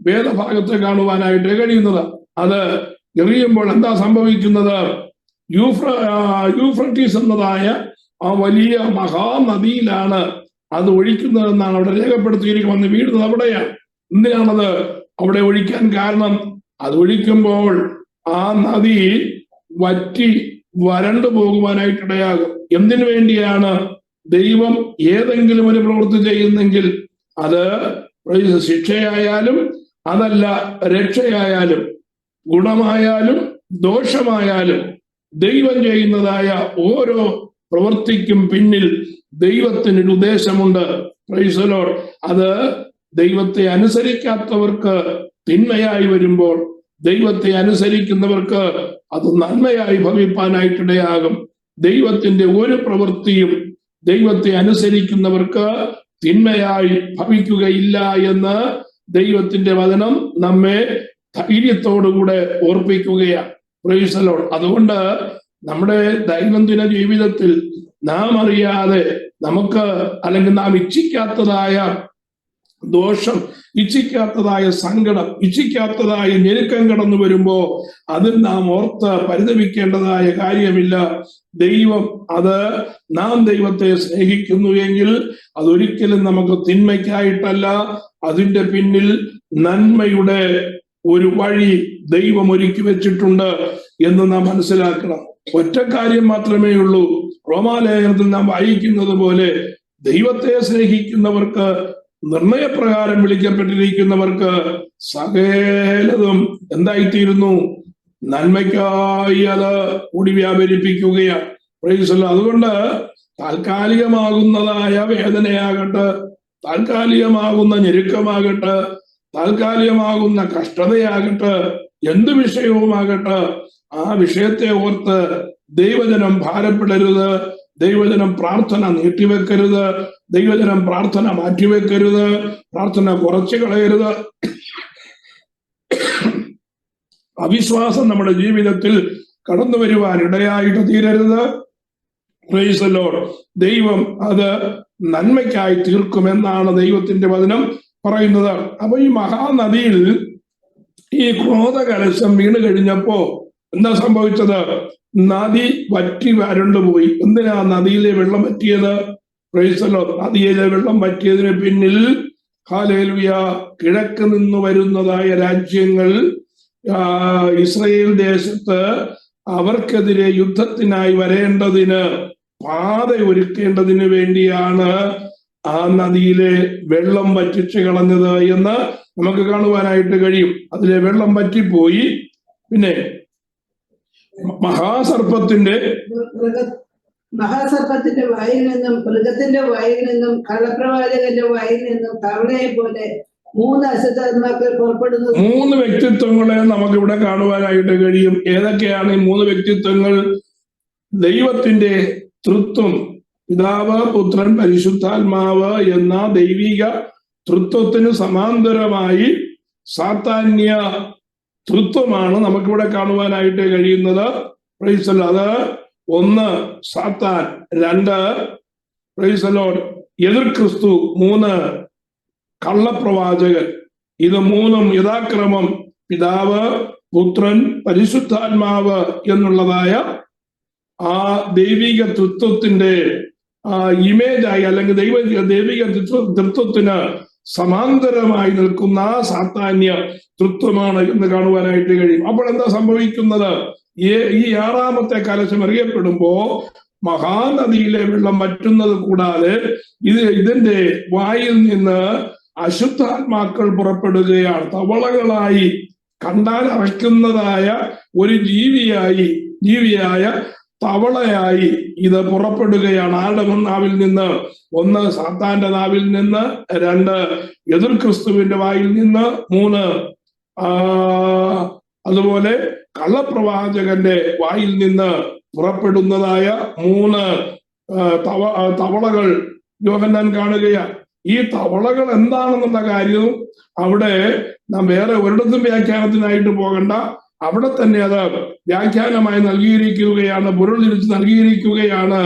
വേദഭാഗത്തെ കാണുവാനായിട്ട് കഴിയുന്നത്. അത് എറിയുമ്പോൾ എന്താ സംഭവിക്കുന്നത്? യൂഫ്രട്ടീസ് എന്നതായ ആ വലിയ മഹാനദിയിലാണ് അത് ഒഴിക്കുന്നതെന്നാണ് അവിടെ രേഖപ്പെടുത്തിയിരിക്കുന്നത്. വീഴുന്നത് അവിടെയാണ്. എന്തിനാണത് അവിടെ ഒഴിക്കാൻ കാരണം? അത് ഒഴിക്കുമ്പോൾ ആ നദി വറ്റി വരണ്ടു പോകുവാനായിട്ടിടയാകും. എന്തിനു വേണ്ടിയാണ്? ദൈവം ഏതെങ്കിലും ഒരു പ്രവൃത്തി ചെയ്യുന്നെങ്കിൽ, അത് ശിക്ഷയായാലും അതല്ല രക്ഷയായാലും ഗുണമായാലും ദോഷമായാലും, ദൈവം ചെയ്യുന്നതായ ഓരോ പ്രവൃത്തിക്കും പിന്നിൽ ദൈവത്തിനൊരു ഉദ്ദേശമുണ്ട്. Price the Lord. അത് ദൈവത്തെ അനുസരിക്കാത്തവർക്ക് തിന്മയായി വരുമ്പോൾ, ദൈവത്തെ അനുസരിക്കുന്നവർക്ക് അത് നന്മയായി ഭവിപ്പാനായിട്ടിടയാകും. ദൈവത്തിന്റെ ഒരു പ്രവൃത്തിയും ദൈവത്തെ അനുസരിക്കുന്നവർക്ക് തിന്മയായി ഭവിക്കുകയില്ല എന്ന് ദൈവത്തിന്റെ വചനം നമ്മെ ധൈര്യത്തോടുകൂടെ ഓർപ്പിക്കുകയാണ്. Praise the Lord. അതുകൊണ്ട് നമ്മുടെ ദൈനംദിന ജീവിതത്തിൽ നാം അറിയാതെ നമുക്ക്, അല്ലെങ്കിൽ നാം ഇച്ഛിക്കാത്തതായ ദോഷം, ഇച്ഛിക്കാത്തതായ സങ്കടം, ഇച്ഛിക്കാത്തതായ ഞെരുക്കം കടന്നു വരുമ്പോ അതിൽ നാം ഓർത്ത് പരിതപിക്കേണ്ടതായ കാര്യമില്ല. ദൈവം അത്, നാം ദൈവത്തെ സ്നേഹിക്കുന്നു എങ്കിൽ അതൊരിക്കലും നമുക്ക് തിന്മയ്ക്കായിട്ടല്ല, അതിന്റെ പിന്നിൽ നന്മയുടെ ഒരു വഴി ദൈവം ഒരുക്കി വെച്ചിട്ടുണ്ട് എന്ന് നാം മനസ്സിലാക്കണം. ഒറ്റ കാര്യം മാത്രമേ ഉള്ളൂ. റോമാലേഖനത്തിൽ നാം വായിക്കുന്നത് പോലെ, ദൈവത്തെ സ്നേഹിക്കുന്നവർക്ക്, നിർണയപ്രകാരം വിളിക്കപ്പെട്ടിരിക്കുന്നവർക്ക് സകലതും എന്തായിത്തീരുന്നു? നന്മയ്ക്കായി അത് കൂടി വ്യാപരിപ്പിക്കുകയാണ്. Price the Lord. അതുകൊണ്ട് താൽക്കാലികമാകുന്നതായ വേദനയാകട്ടെ, താൽക്കാലികമാകുന്ന ഞെരുക്കമാകട്ടെ, താൽക്കാലികമാകുന്ന കഷ്ടതയാകട്ടെ, എന്ത് വിഷയവുമാകട്ടെ, ആ വിഷയത്തെ ഓർത്ത് ദൈവജനം ഭാരപ്പെടരുത്. ദൈവജനം പ്രാർത്ഥന നീട്ടിവെക്കരുത്. ദൈവജനം പ്രാർത്ഥന മാറ്റിവെക്കരുത്. പ്രാർത്ഥന കുറച്ചു കളയരുത്. അവിശ്വാസം നമ്മുടെ ജീവിതത്തിൽ കടന്നു വരുവാൻ ഇടയായിട്ട് തീരരുത്. Praise the Lord. ദൈവം അത് നന്മയ്ക്കായി തീർക്കുമെന്നാണ് ദൈവത്തിന്റെ വചനം പറയുന്നത്. അപ്പൊ ഈ മഹാനദിയിൽ ഈ ക്രോധകലശം വീണ് കഴിഞ്ഞപ്പോ എന്താ സംഭവിച്ചത്? നദി വറ്റി വരണ്ടുപോയി. എന്തിനാ നദിയിലെ വെള്ളം വറ്റിയത്? Price the Lord. നദിയിലെ വെള്ളം വറ്റിയതിന് പിന്നിൽ ഹല്ലേലൂയ, കിഴക്ക് നിന്ന് വരുന്നതായ രാജ്യങ്ങൾ ഇസ്രായേൽ ദേശത്ത് അവർക്കെതിരെ യുദ്ധത്തിനായി വരേണ്ടതിന് പാത ഒരുക്കേണ്ടതിന് വേണ്ടിയാണ് ആ നദിയിലെ വെള്ളം വറ്റിച്ചു കളഞ്ഞത് എന്ന് നമുക്ക് കാണുവാനായിട്ട് കഴിയും. അതിലെ വെള്ളം വറ്റിപ്പോയി. പിന്നെ മഹാസർപ്പത്തിന്റെ വായിൽ നിന്നും, മൃഗത്തിന്റെ വായിൽ നിന്നും, കള്ളപ്രവാചകന്റെ വായിൽ നിന്നും തവളയെ പോലെ 3 അശുദ്ധാത്മാക്കൾ പുറപ്പെടുന്നത്. 3 വ്യക്തിത്വങ്ങളെ നമുക്ക് ഇവിടെ കാണുവാനായിട്ട് കഴിയും. ഏതൊക്കെയാണ് ഈ 3 വ്യക്തിത്വങ്ങൾ? ദൈവത്തിന്റെ തൃത്വം, പിതാവ്, പുത്രൻ, പരിശുദ്ധാത്മാവ് എന്ന ദൈവിക തൃത്വത്തിന് സമാന്തരമായി സാത്താന്യ തൃത്വമാണ് നമുക്കിവിടെ കാണുവാനായിട്ട് കഴിയുന്നത്. Price the Lord. അത് 1 സാത്താൻ, 2 പ്രൈസ് ദി ലോർഡ് എതിർ ക്രിസ്തു, 3 കള്ളപ്രവാചകൻ. ഇത് 3ഉം യഥാക്രമം പിതാവ്, പുത്രൻ, പരിശുദ്ധാത്മാവ് എന്നുള്ളതായ ആ ദൈവിക തൃത്വത്തിന്റെ ഇമേജായി, അല്ലെങ്കിൽ ദൈവിക തൃത്വത്തിന് സമാന്തരമായി നിൽക്കുന്ന സാത്താന്യ തൃത്വമാണ് എന്ന് കാണുവാനായിട്ട് കഴിയും. അപ്പോൾ എന്താ സംഭവിക്കുന്നത്? ഈ 6ാമത്തെ കലശം എറിയപ്പെടുമ്പോ മഹാനദിയിലെ വെള്ളം വറ്റുന്നത് കൂടാതെ ഇതിന്റെ വായിൽ നിന്ന് അശുദ്ധാത്മാക്കൾ പുറപ്പെടുകയാണ്. തവളകളായി കണ്ടാൽ അറയ്ക്കുന്നതായ ഒരു ജീവിയായ തവളയായി ഇത് പുറപ്പെടുകയാണ്. ആരുടെ നാവിൽ നിന്ന്? ഒന്ന്, സാത്താന്റെ നാവിൽ നിന്ന്; രണ്ട്, എതിർ ക്രിസ്തുവിന്റെ വായിൽ നിന്ന്; മൂന്ന്, അതുപോലെ കള്ളപ്രവാചകന്റെ വായിൽ നിന്ന് പുറപ്പെടുന്നതായ 3 തവളകൾ യോഹന്നാൻ കാണുകയാണ്. ഈ തവളകൾ എന്താണെന്നുള്ള കാര്യവും അവിടെ നാം വേറെ ഒരിടത്തും വ്യാഖ്യാനത്തിനായിട്ട് പോകണ്ട. അവിടെ തന്നെ അത് വ്യാഖ്യാനമായി നൽകിയിരിക്കുകയാണ്, പൊരുൾ തിരിച്ച് നൽകിയിരിക്കുകയാണ്.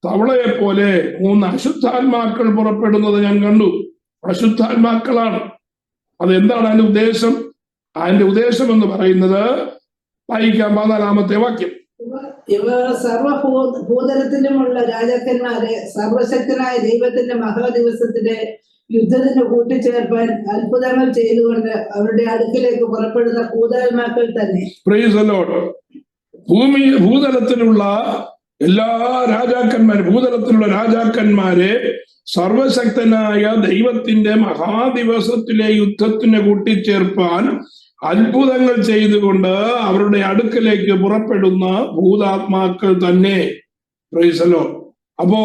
തവളയെ പോലെ 3 അശുദ്ധാത്മാക്കൾ പുറപ്പെടുന്നത് ഞാൻ കണ്ടു. അശുദ്ധാത്മാക്കളാണ്. അതെന്താണ് അതിന്റെ ഉദ്ദേശം? അതിന്റെ ഉദ്ദേശം എന്ന് പറയുന്നത് വായിക്കാം 14-ാമത്തെ വാക്യം. ഇവർ സർവഭൂതലത്തിലുമുള്ള രാജാക്കന്മാരെ സർവശക്തനായ ദൈവത്തിന്റെ മഹാദിവസത്തിന്റെ യുദ്ധത്തിന് കൂട്ടിച്ചേർപ്പാൻ അത്ഭുതങ്ങൾ ചെയ്തുകൊണ്ട് അവരുടെ അടുക്കിലേക്ക് പുറപ്പെടുന്ന ഭൂതാത്മാക്കൾ തന്നെ. Price the Lord. ഭൂതലത്തിലുള്ള എല്ലാ ഭൂതലത്തിലുള്ള രാജാക്കന്മാരെ സർവശക്തനായ ദൈവത്തിന്റെ മഹാദിവസത്തിലെ യുദ്ധത്തിന് കൂട്ടിച്ചേർപ്പാൻ അത്ഭുതങ്ങൾ ചെയ്തുകൊണ്ട് അവരുടെ അടുക്കലേക്ക് പുറപ്പെടുന്ന ഭൂതാത്മാക്കൾ തന്നെ. Price the Lord. അപ്പോ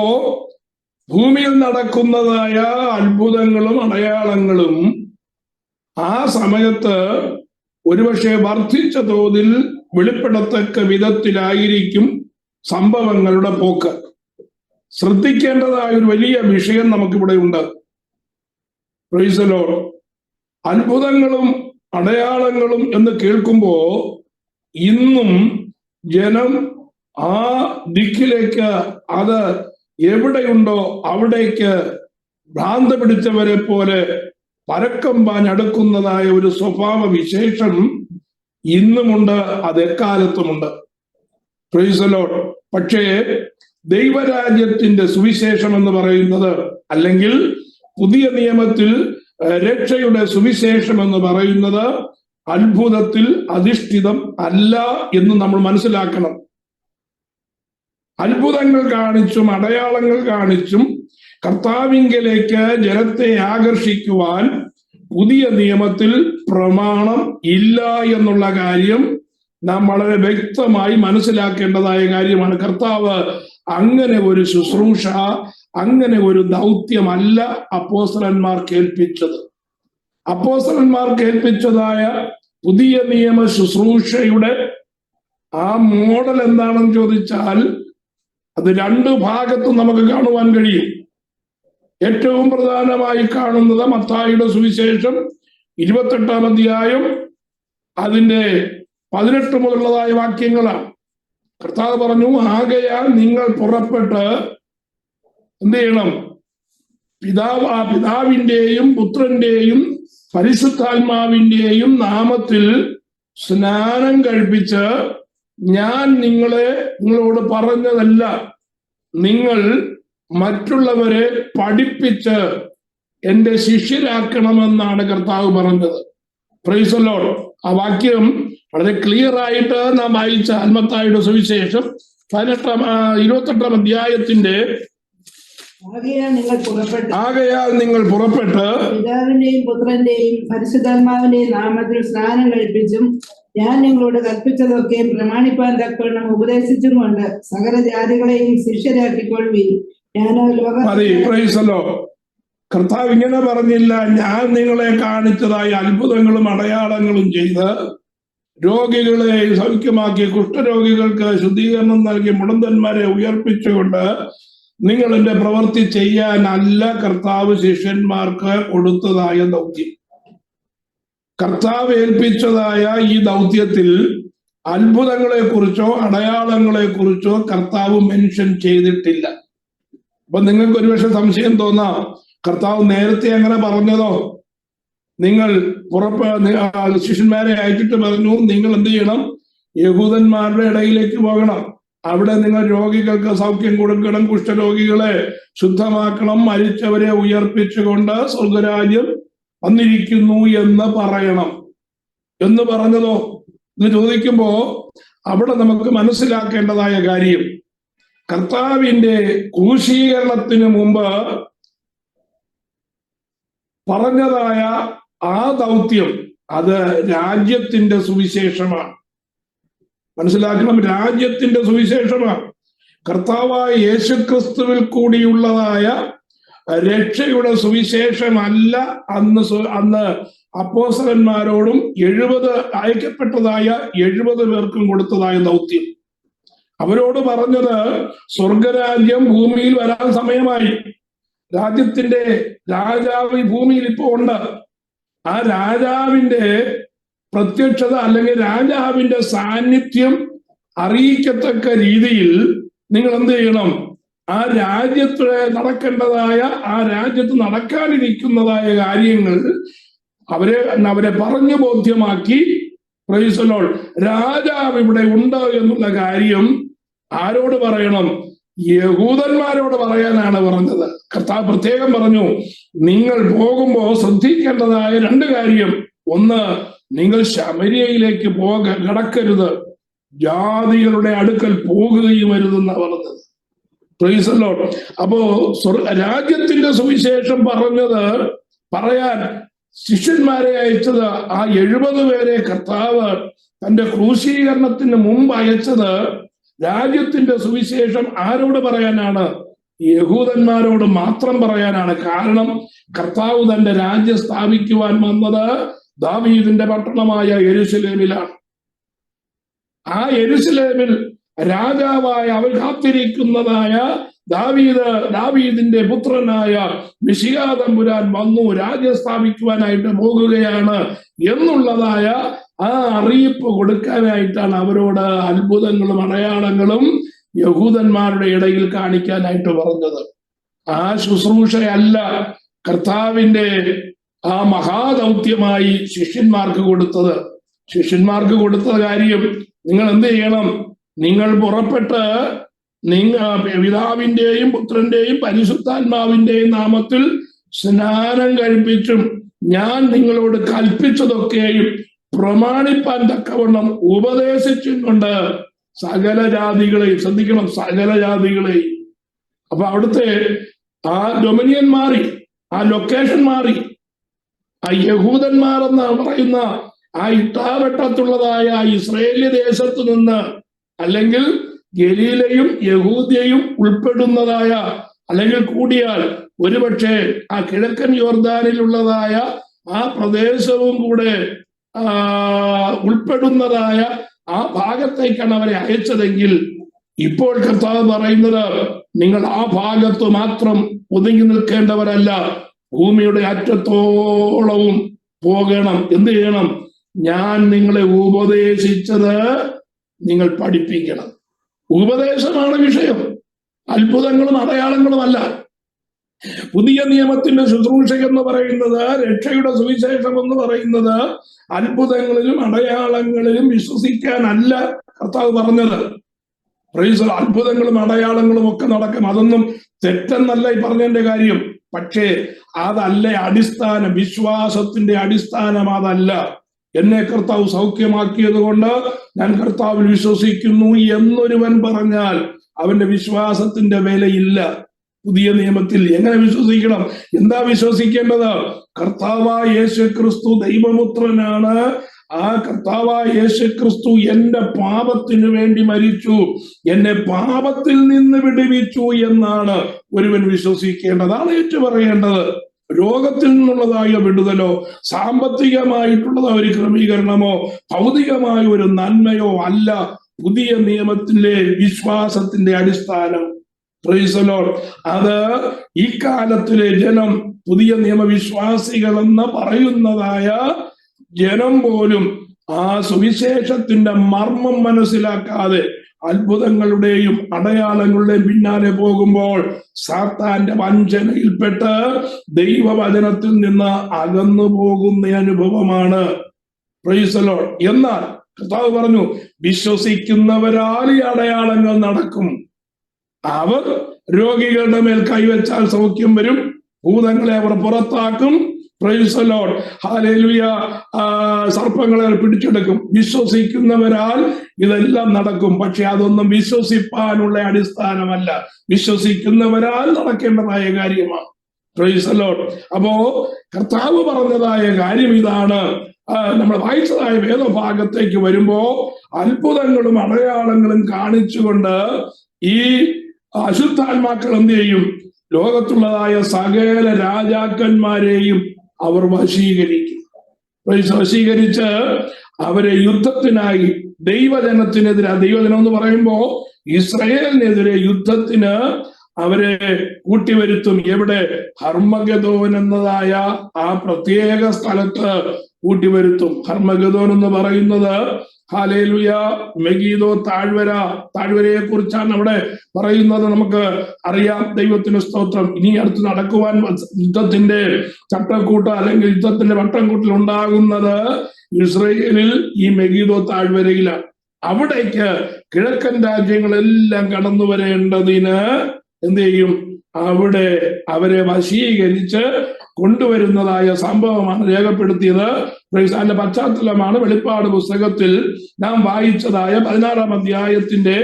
ഭൂമിയിൽ നടക്കുന്നതായ അത്ഭുതങ്ങളും അടയാളങ്ങളും ആ സമയത്ത് ഒരുപക്ഷെ വർദ്ധിച്ച തോതിൽ വെളിപ്പെടത്തക്ക വിധത്തിലായിരിക്കും സംഭവങ്ങളുടെ പോക്ക്. ശ്രദ്ധിക്കേണ്ടതായ ഒരു വലിയ വിഷയം നമുക്കിവിടെ ഉണ്ട്. Price the Lord. അത്ഭുതങ്ങളും അടയാളങ്ങളും എന്ന് കേൾക്കുമ്പോ ഇന്നും ജനം ആ ദിക്കിലേക്ക്, അത് എവിടെയുണ്ടോ അവിടേക്ക് ഭ്രാന്ത് പിടിച്ചവരെ പോലെ പരക്കം പാഞ്ഞടുക്കുന്നതായ ഒരു സ്വഭാവ വിശേഷം ഇന്നുമുണ്ട്, അത് എക്കാലത്തുമുണ്ട്. Price the Lord. പക്ഷേ ദൈവരാജ്യത്തിന്റെ സുവിശേഷം എന്ന് പറയുന്നത്, അല്ലെങ്കിൽ പുതിയ നിയമത്തിൽ രക്ഷയുടെ സുവിശേഷം എന്ന് പറയുന്നത് അത്ഭുതത്തിൽ അധിഷ്ഠിതം അല്ല എന്ന് നമ്മൾ മനസ്സിലാക്കണം. അത്ഭുതങ്ങൾ കാണിച്ചും അടയാളങ്ങൾ കാണിച്ചും കർത്താവിങ്കലേക്ക് ജനത്തെ ആകർഷിക്കുവാൻ പുതിയ നിയമത്തിൽ പ്രമാണം ഇല്ല എന്നുള്ള കാര്യം നാം വളരെ വ്യക്തമായി മനസ്സിലാക്കേണ്ടതായ കാര്യമാണ്. കർത്താവ് അങ്ങനെ ഒരു ശുശ്രൂഷ, അങ്ങനെ ഒരു ദൗത്യമല്ല അപ്പോസ്തലന്മാർക്ക് ഏൽപ്പിച്ചത്. അപ്പോസ്തലന്മാർക്ക് ഏൽപ്പിച്ചതായ പുതിയ നിയമ ശുശ്രൂഷയുടെ ആ മോഡൽ എന്താണെന്ന് ചോദിച്ചാൽ അത് 2 ഭാഗത്തും നമുക്ക് കാണുവാൻ കഴിയും. ഏറ്റവും പ്രധാനമായി കാണുന്നത് മത്തായിയുടെ സുവിശേഷം 28-ാം അധ്യായം അതിന്റെ 18 മുതലുള്ളതായ വാക്യങ്ങളാണ്. കർത്താവ് പറഞ്ഞു, ആകയാൽ നിങ്ങൾ പുറപ്പെട്ട് എന്ത് ചെയ്യണം? പിതാവിന്റെയും പുത്രന്റെയും പരിശുദ്ധാത്മാവിന്റെയും നാമത്തിൽ സ്നാനം കഴിപ്പിച്ച് ഞാൻ നിങ്ങളോട് പറഞ്ഞതല്ല, നിങ്ങൾ മറ്റുള്ളവരെ പഠിപ്പിച്ച് എന്റെ ശിഷ്യരാക്കണമെന്നാണ് കർത്താവ് പറഞ്ഞത്. Price the Lord. ആ വാക്യം വളരെ ക്ലിയർ ആയിട്ട് നാം വായിച്ച മത്തായിയുടെ സുവിശേഷം 28-ാം അധ്യായത്തിന്റെ ആകയാൽ നിങ്ങൾ പുറപ്പെട്ട് പിതാവിന്റെയും പുത്രന്റെയും പരിശുദ്ധാത്മാവിന്റെയും നാമത്തിൽ സ്നാനം കഴിപ്പിച്ചും ഞാൻ നിങ്ങളോട് കൽപ്പിച്ചതൊക്കെ പ്രമാണിപ്പാൻ തക്കവണ്ണം ഉപദേശിച്ചും കൊണ്ട് സകല ജാതികളെയും ശിഷ്യരാക്കിക്കൊള്ളുവിൻ. കർത്താവ് ഇങ്ങനെ പറഞ്ഞില്ല, ഞാൻ നിങ്ങളെ കാണിച്ചതായ അത്ഭുതങ്ങളും അടയാളങ്ങളും ചെയ്ത് രോഗികളെ സൗഖ്യമാക്കി, കുഷ്ഠരോഗികൾക്ക് ശുദ്ധീകരണം നൽകി, മുടന്തന്മാരെ ഉയർപ്പിച്ചുകൊണ്ട് നിങ്ങൾ എന്റെ പ്രവൃത്തി ചെയ്യാനല്ല കർത്താവ് ശിഷ്യന്മാർക്ക് കൊടുത്തതായ ദൗത്യം. കർത്താവ് ഏൽപ്പിച്ചതായ ഈ ദൗത്യത്തിൽ അത്ഭുതങ്ങളെ കുറിച്ചോ അടയാളങ്ങളെ കുറിച്ചോ കർത്താവ് മെൻഷൻ ചെയ്തിട്ടില്ല. അപ്പൊ നിങ്ങൾക്ക് ഒരുപക്ഷെ സംശയം തോന്നാം, കർത്താവ് നേരത്തെ അങ്ങനെ പറഞ്ഞതോ? നിങ്ങൾ ശിഷ്യന്മാരെ അയച്ചിട്ട് പറഞ്ഞു, നിങ്ങൾ എന്ത് ചെയ്യണം? യഹൂദന്മാരുടെ ഇടയിലേക്ക് പോകണം, അവിടെ നിങ്ങൾ രോഗികൾക്ക് സൗഖ്യം കൊടുക്കണം, കുഷ്ഠരോഗികളെ ശുദ്ധമാക്കണം, മരിച്ചവരെ ഉയർപ്പിച്ചുകൊണ്ട് സ്വർഗരാജ്യം വന്നിരിക്കുന്നു എന്ന് പറയണം എന്ന് പറഞ്ഞതോ എന്ന് ചോദിക്കുമ്പോ അവിടെ നമുക്ക് മനസ്സിലാക്കേണ്ടതായ കാര്യം, കർത്താവിന്റെ ക്രൂശീകരണത്തിന് മുമ്പ് പറഞ്ഞതായ ആ ദൗത്യം അത് രാജ്യത്തിന്റെ സുവിശേഷമാണ്. മനസ്സിലാക്കണം, രാജ്യത്തിന്റെ സുവിശേഷമാണ്. കർത്താവായ യേശുക്രിസ്തുവിൽ കൂടിയുള്ളതായ രക്ഷയുടെ സുവിശേഷമല്ല അന്ന് അപ്പോസ്തലന്മാരോടും 70 അയക്കപ്പെട്ടതായ 70 പേർക്കും കൊടുത്തതായ ദൗത്യം. അവരോട് പറഞ്ഞത് സ്വർഗരാജ്യം ഭൂമിയിൽ വരാൻ സമയമായി. രാജ്യത്തിന്റെ രാജാവ് ഈ ഭൂമിയിൽ ഇപ്പോ ഉണ്ട്. ആ രാജാവിന്റെ പ്രത്യക്ഷത അല്ലെങ്കിൽ രാജാവിന്റെ സാന്നിധ്യം അറിയിക്കത്തക്ക രീതിയിൽ നിങ്ങൾ എന്ത് ചെയ്യണം? ആ രാജ്യത്ത് നടക്കേണ്ടതായ, ആ രാജ്യത്ത് നടക്കാനിരിക്കുന്നതായ കാര്യങ്ങൾ അവരെ പറഞ്ഞു ബോധ്യമാക്കി. Price the Lord. രാജാവ് ഇവിടെ ഉണ്ട് എന്നുള്ള കാര്യം ആരോട് പറയണം? യഹൂദന്മാരോട് പറയാനാണ് പറഞ്ഞത്. കർത്താവ് പ്രത്യേകം പറഞ്ഞു, നിങ്ങൾ പോകുമ്പോൾ ശ്രദ്ധിക്കേണ്ടതായ 2 കാര്യം. ഒന്ന്, നിങ്ങൾ ശമര്യയിലേക്ക് കടക്കരുത്, ജാതികളുടെ അടുക്കൽ പോകുകയും അരുതെന്നാ പറഞ്ഞത്. Price the Lord. അപ്പോ രാജ്യത്തിന്റെ സുവിശേഷം പറയാൻ ശിഷ്യന്മാരെ അയച്ചത്, ആ 70 പേരെ കർത്താവ് തന്റെ ക്രൂശീകരണത്തിന് മുമ്പ് അയച്ചത് രാജ്യത്തിന്റെ സുവിശേഷം ആരോട് പറയാനാണ്? യഹൂദന്മാരോട് മാത്രം പറയാനാണ്. കാരണം കർത്താവ് തന്റെ രാജ്യം സ്ഥാപിക്കുവാൻ വന്നത് ദാവീദിന്റെ പട്ടണമായ യെരൂശലേമിലാണ്. ആ യെരൂശലേമിൽ രാജാവായ അവർ കാത്തിരിക്കുന്നതായ ദാവീദിന്റെ പുത്രനായ മിശിഹാ തമ്പുരാൻ വന്നു, രാജ്യം സ്ഥാപിക്കുവാനായിട്ട് പോകുകയാണ് എന്നുള്ളതായ ആ അറിയിപ്പ് കൊടുക്കാനായിട്ടാണ് അവരോട് അത്ഭുതങ്ങളും അടയാളങ്ങളും യഹൂദന്മാരുടെ ഇടയിൽ കാണിക്കാനായിട്ട് പറഞ്ഞത്. ആ ശുശ്രൂഷയല്ല കർത്താവിന്റെ ആ മഹാദൗത്യമായി ശിഷ്യന്മാർക്ക് കൊടുത്തത്. ശിഷ്യന്മാർക്ക് കൊടുത്ത കാര്യം, നിങ്ങൾ എന്ത് ചെയ്യണം? നിങ്ങൾ പുറപ്പെട്ട് പിതാവിന്റെയും പുത്രന്റെയും പരിശുദ്ധാത്മാവിന്റെയും നാമത്തിൽ സ്നാനം കഴിപ്പിച്ചും ഞാൻ നിങ്ങളോട് കൽപ്പിച്ചതൊക്കെയും പ്രമാണിപ്പാൻ തക്കവണ്ണം ഉപദേശിച്ചും കൊണ്ട് സകല ജാതികളെയും, ശ്രദ്ധിക്കണം, സകല ജാതികളെയും. അപ്പൊ അവിടുത്തെ ആ ഡൊമിനിയൻ മാറി, ആ ലൊക്കേഷൻ മാറി. ആ യഹൂദന്മാർ എന്ന് പറയുന്ന ആ ഇട്ടാവട്ടത്തുള്ളതായ ഇസ്രയേലി ദേശത്തു നിന്ന്, അല്ലെങ്കിൽ ഗലീലയും യഹൂദ്യയും ഉൾപ്പെടുന്നതായ, അല്ലെങ്കിൽ കൂടിയാൽ ഒരുപക്ഷെ ആ കിഴക്കൻ യോർദാനിലുള്ളതായ ആ പ്രദേശവും കൂടെ ഉൾപ്പെടുന്നതായ ആ ഭാഗത്തേക്കാണ് അവരെ അയച്ചതെങ്കിൽ, ഇപ്പോൾ കർത്താവ് പറയുന്നത്, നിങ്ങൾ ആ ഭാഗത്ത് മാത്രം ഒതുങ്ങി നിൽക്കേണ്ടവരല്ല, ഭൂമിയുടെ അറ്റത്തോളവും പോകണം. എന്ത് ചെയ്യണം? ഞാൻ നിങ്ങളെ ഉപദേശിച്ചത് നിങ്ങൾ പഠിപ്പിക്കണം. ഉപദേശമാണ് വിഷയം, അത്ഭുതങ്ങളും അടയാളങ്ങളും അല്ല. പുതിയ നിയമത്തിന്റെ ശുശ്രൂഷ എന്ന് പറയുന്നത്, രക്ഷയുടെ സുവിശേഷം എന്ന് പറയുന്നത് അത്ഭുതങ്ങളിലും അടയാളങ്ങളിലും വിശ്വസിക്കാനല്ല കർത്താവ് പറഞ്ഞത്. പ്രൈസ്. അത്ഭുതങ്ങളും അടയാളങ്ങളും ഒക്കെ നടക്കും, അതൊന്നും തെറ്റെന്നല്ല ഈ പറഞ്ഞതിന്റെ കാര്യം. പക്ഷേ അതല്ല അടിസ്ഥാനം, വിശ്വാസത്തിന്റെ അടിസ്ഥാനം അതല്ല. എന്നെ കർത്താവ് സൗഖ്യമാക്കിയത് കൊണ്ട് ഞാൻ കർത്താവിൽ വിശ്വസിക്കുന്നു എന്നൊരുവൻ പറഞ്ഞാൽ അവന്റെ വിശ്വാസത്തിന്റെ വിലയില്ല. പുതിയ നിയമത്തിൽ എങ്ങനെ വിശ്വസിക്കണം? എന്താ വിശ്വസിക്കേണ്ടത്? കർത്താവായ യേശുക്രിസ്തു ദൈവപുത്രനാണ്. ആ കർത്താവായ യേശുക്രിസ്തു എന്റെ പാപത്തിനു വേണ്ടി മരിച്ചു, എന്നെ പാപത്തിൽ നിന്ന് വിടുവിച്ചു എന്നാണ് ഒരുവൻ വിശ്വസിക്കേണ്ടതാണ്. ഏറ്റുപറയേണ്ടത് രോഗത്തിൽ നിന്നുള്ളതായ വിടുതലോ സാമ്പത്തികമായിട്ടുള്ളതായ ഒരു ക്രമീകരണമോ ഭൗതികമായ ഒരു നന്മയോ അല്ല പുതിയ നിയമത്തിലെ വിശ്വാസത്തിന്റെ അടിസ്ഥാനം. Price the Lord. അത് ഈ കാലത്തിലെ ജനം, പുതിയ നിയമവിശ്വാസികളെന്ന് പറയുന്നതായ ജനം പോലും ആ സുവിശേഷത്തിന്റെ മർമ്മം മനസ്സിലാക്കാതെ അത്ഭുതങ്ങളുടെയും അടയാളങ്ങളുടെയും പിന്നാലെ പോകുമ്പോൾ സാത്താന്റെ വഞ്ചനയിൽപ്പെട്ട് ദൈവവചനത്തിൽ നിന്ന് അകന്നു പോകുന്ന അനുഭവമാണ്. Price the Lord. എന്നാൽ കർത്താവ് പറഞ്ഞു, വിശ്വസിക്കുന്നവരാൽ ഈ അടയാളങ്ങൾ നടക്കും. അവർ രോഗികളുടെ മേൽ കൈവച്ചാൽ സൗഖ്യം വരും, ഭൂതങ്ങളെ അവർ പുറത്താക്കും. Praise the Lord. ഹല്ലേലൂയ. സർപ്പങ്ങളെ പിടിച്ചെടുക്കും. വിശ്വസിക്കുന്നവരാൽ ഇതെല്ലാം നടക്കും. പക്ഷെ അതൊന്നും വിശ്വസിപ്പാനുള്ള അടിസ്ഥാനമല്ല, വിശ്വസിക്കുന്നവരാൽ നടക്കേണ്ടതായ കാര്യമാണ്. Praise the Lord. അപ്പോ കർത്താവ് പറഞ്ഞതായ കാര്യം ഇതാണ്. നമ്മൾ വായിച്ചതായ വേദഭാഗത്തേക്ക് വരുമ്പോ അത്ഭുതങ്ങളും അടയാളങ്ങളും കാണിച്ചുകൊണ്ട് ഈ അശുദ്ധാത്മാക്കൾ എന്ത് ചെയ്യും? ലോകത്തുള്ളതായ സകല രാജാക്കന്മാരെയും അവർ വശീകരിക്കും. വശീകരിച്ച് അവരെ യുദ്ധത്തിനായി ദൈവജനത്തിനെതിരെ, ദൈവജനം എന്ന് പറയുമ്പോ ഇസ്രായേലിനെതിരെ യുദ്ധത്തിന് അവരെ കൂട്ടിവരുത്തും. എവിടെ? ഹർമഗദോൻ എന്നതായ ആ പ്രത്യേക സ്ഥലത്ത് കൂട്ടിവരുത്തും. ഹർമഗദോൻ എന്ന് പറയുന്നത് ഹല്ലേലൂയ മെഗീദോ താഴ്വരയെ കുറിച്ചാണ് അവിടെ പറയുന്നത്. നമുക്ക് അറിയാം. ദൈവത്തിന് സ്തോത്രം. ഇനി അടുത്ത് നടക്കുവാൻ യുദ്ധത്തിന്റെ ചട്ടക്കൂട്ട് അല്ലെങ്കിൽ യുദ്ധത്തിന്റെ വട്ടംകൂട്ടിൽ ഉണ്ടാകുന്നത് ഇസ്രായേലിൽ ഈ മെഗീദോ താഴ്വരയിലാണ്. അവിടേക്ക് കിഴക്കൻ രാജ്യങ്ങളെല്ലാം കടന്നു വരേണ്ടതിന് എന്ത് ചെയ്യും? അവിടെ അവരെ വശീകരിച്ച് കൊണ്ടുവരുന്നതായ സംഭവമാണ് രേഖപ്പെടുത്തിയത്. അതിന്റെ പശ്ചാത്തലമാണ് വെളിപ്പാട് പുസ്തകത്തിൽ നാം വായിച്ചതായ 16-ാം അധ്യായത്തിന്റെ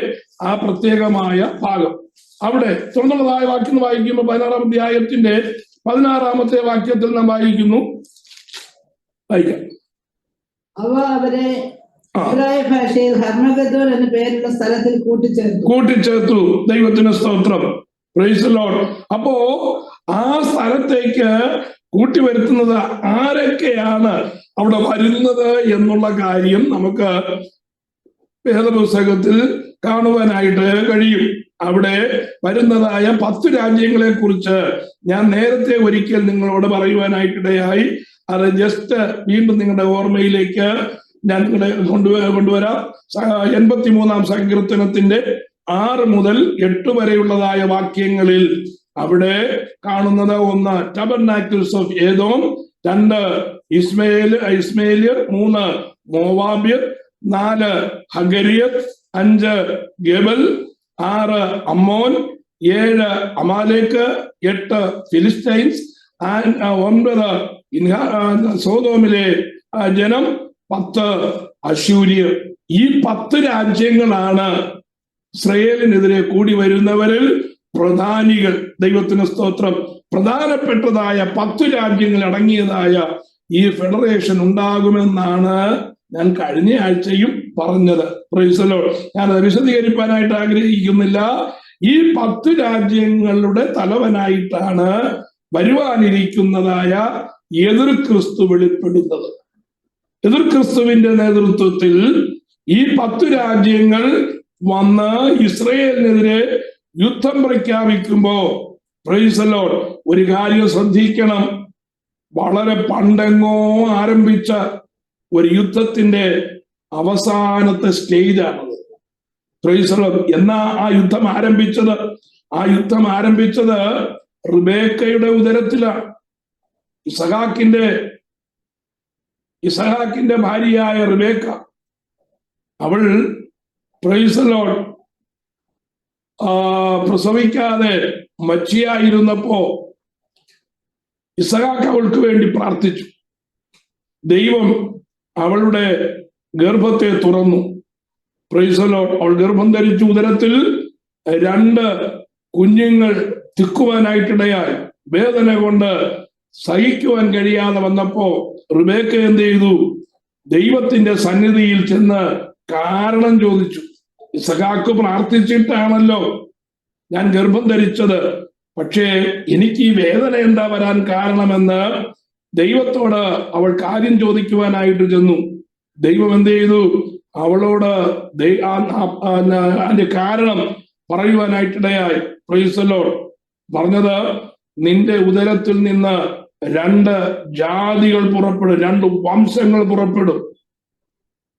ആ പ്രത്യേകമായ ഭാഗം. അവിടെ തുറന്നുള്ളതായ വാക്യം വായിക്കുമ്പോൾ 16-ാം അധ്യായത്തിന്റെ 16-ാമത്തെ വാക്യത്തിൽ നാം വായിക്കുന്നു. വായിക്കാം. അവ അവരെ ഇബ്രായ ഭാഷയിൽ ഹർമഗദോൻ എന്ന പേരുള്ള സ്ഥലത്തിൽ കൂട്ടിച്ചേർത്തു. ദൈവത്തിന് സ്തോത്രം. Price the Lord. അപ്പോ ആ സ്ഥലത്തേക്ക് കൂട്ടിവരുത്തുന്നത് ആരൊക്കെയാണ് അവിടെ വരുന്നത് എന്നുള്ള കാര്യം നമുക്ക് വേദപുസ്തകത്തിൽ കാണുവാനായിട്ട് കഴിയും. അവിടെ വരുന്നതായ 10 രാജ്യങ്ങളെ കുറിച്ച് ഞാൻ നേരത്തെ ഒരിക്കൽ നിങ്ങളോട് പറയുവാനായിട്ടിടയായി. അത് ജസ്റ്റ് വീണ്ടും നിങ്ങളുടെ ഓർമ്മയിലേക്ക് ഞാൻ നിങ്ങളെ കൊണ്ടുവരാം. 83-ാം സങ്കീർത്തനത്തിന്റെ 6 മുതൽ 8 വരെയുള്ളതായ വാക്യങ്ങളിൽ അവിടെ കാണുന്നത് 1 ടബർനാക്കിൾസ് ഓഫ് ഏദോം, 2 ഇസ്മയേലിയർ, 3 മോവാബ്യർ, 4 ഹഗരിയർ, 5 ഗെബൽ, 6 അമ്മോൻ, 7 അമാലേക്ക്, 8 ഫിലിസ്റ്റൈൻസ്, 9 സോദോമിലെ ജനം, 10 അശൂര്യർ. ഈ 10 രാജ്യങ്ങളാണ് ഇസ്രായേലിനെതിരെ കൂടി വരുന്നവരിൽ പ്രധാനികൾ. ദൈവത്തിന് സ്തോത്രം. പ്രധാനപ്പെട്ടതായ 10 രാജ്യങ്ങൾ അടങ്ങിയതായ ഈ ഫെഡറേഷൻ ഉണ്ടാകുമെന്നാണ് ഞാൻ കഴിഞ്ഞ ആഴ്ചയും പറഞ്ഞത്. Price the Lord. ഞാനത് വിശദീകരിക്കാനായിട്ട് ആഗ്രഹിക്കുന്നില്ല. ഈ 10 രാജ്യങ്ങളുടെ തലവനായിട്ടാണ് വരുവാനിരിക്കുന്നതായ എതിർ ക്രിസ്തു വെളിപ്പെടുന്നത്. എതിർ ക്രിസ്തുവിന്റെ നേതൃത്വത്തിൽ ഈ 10 രാജ്യങ്ങൾ വന്ന് ഇസ്രായേലിനെതിരെ യുദ്ധം പ്രഖ്യാപിക്കുമ്പോ പ്രൈസ് ദി ലോർഡ് ഒരു കാര്യം ശ്രദ്ധിക്കണം. വളരെ പണ്ടെങ്ങോ ആരംഭിച്ച ഒരു യുദ്ധത്തിന്റെ അവസാനത്തെ സ്റ്റേജാണത്. Price the Lord. എന്നാ ആ യുദ്ധം ആരംഭിച്ചത് റിബേക്കയുടെ ഉദരത്തിലാണ്. ഇസഹാക്കിന്റെ ഭാര്യയായ റിബേക്ക, അവൾ പ്രൈസ് ദി ലോർഡ് പ്രസവിക്കാതെ മച്ചിയായിരുന്നപ്പോ ഇസഹാക്ക് അവൾക്ക് വേണ്ടി പ്രാർത്ഥിച്ചു. ദൈവം അവളുടെ ഗർഭത്തെ തുറന്നു. Price the Lord. അവൾ ഗർഭം ധരിച്ചു. ഉദരത്തിൽ 2 കുഞ്ഞുങ്ങൾ തിക്കുവാനായിട്ടിടയായി. വേദന കൊണ്ട് സഹിക്കുവാൻ കഴിയാതെ വന്നപ്പോ റിബേക്ക എന്ത് ചെയ്തു? ദൈവത്തിന്റെ സന്നിധിയിൽ ചെന്ന് കാരണം ചോദിച്ചു. ഇസഹാക്ക് പ്രാർത്ഥിച്ചിട്ടാണല്ലോ ഞാൻ ഗർഭം ധരിച്ചത്, പക്ഷേ എനിക്ക് ഈ വേദന എന്താ വരാൻ കാരണമെന്ന് ദൈവത്തോട് അവൾ കാര്യം ചോദിക്കുവാനായിട്ട് ചെന്നു. ദൈവം എന്ത് ചെയ്തു? അവളോട് അതിന്റെ കാരണം പറയുവാനായിട്ടിടയായി. Price the Lord. പറഞ്ഞത്, നിന്റെ ഉദരത്തിൽ നിന്ന് 2 ജാതികൾ പുറപ്പെടും, 2 വംശങ്ങൾ പുറപ്പെടും.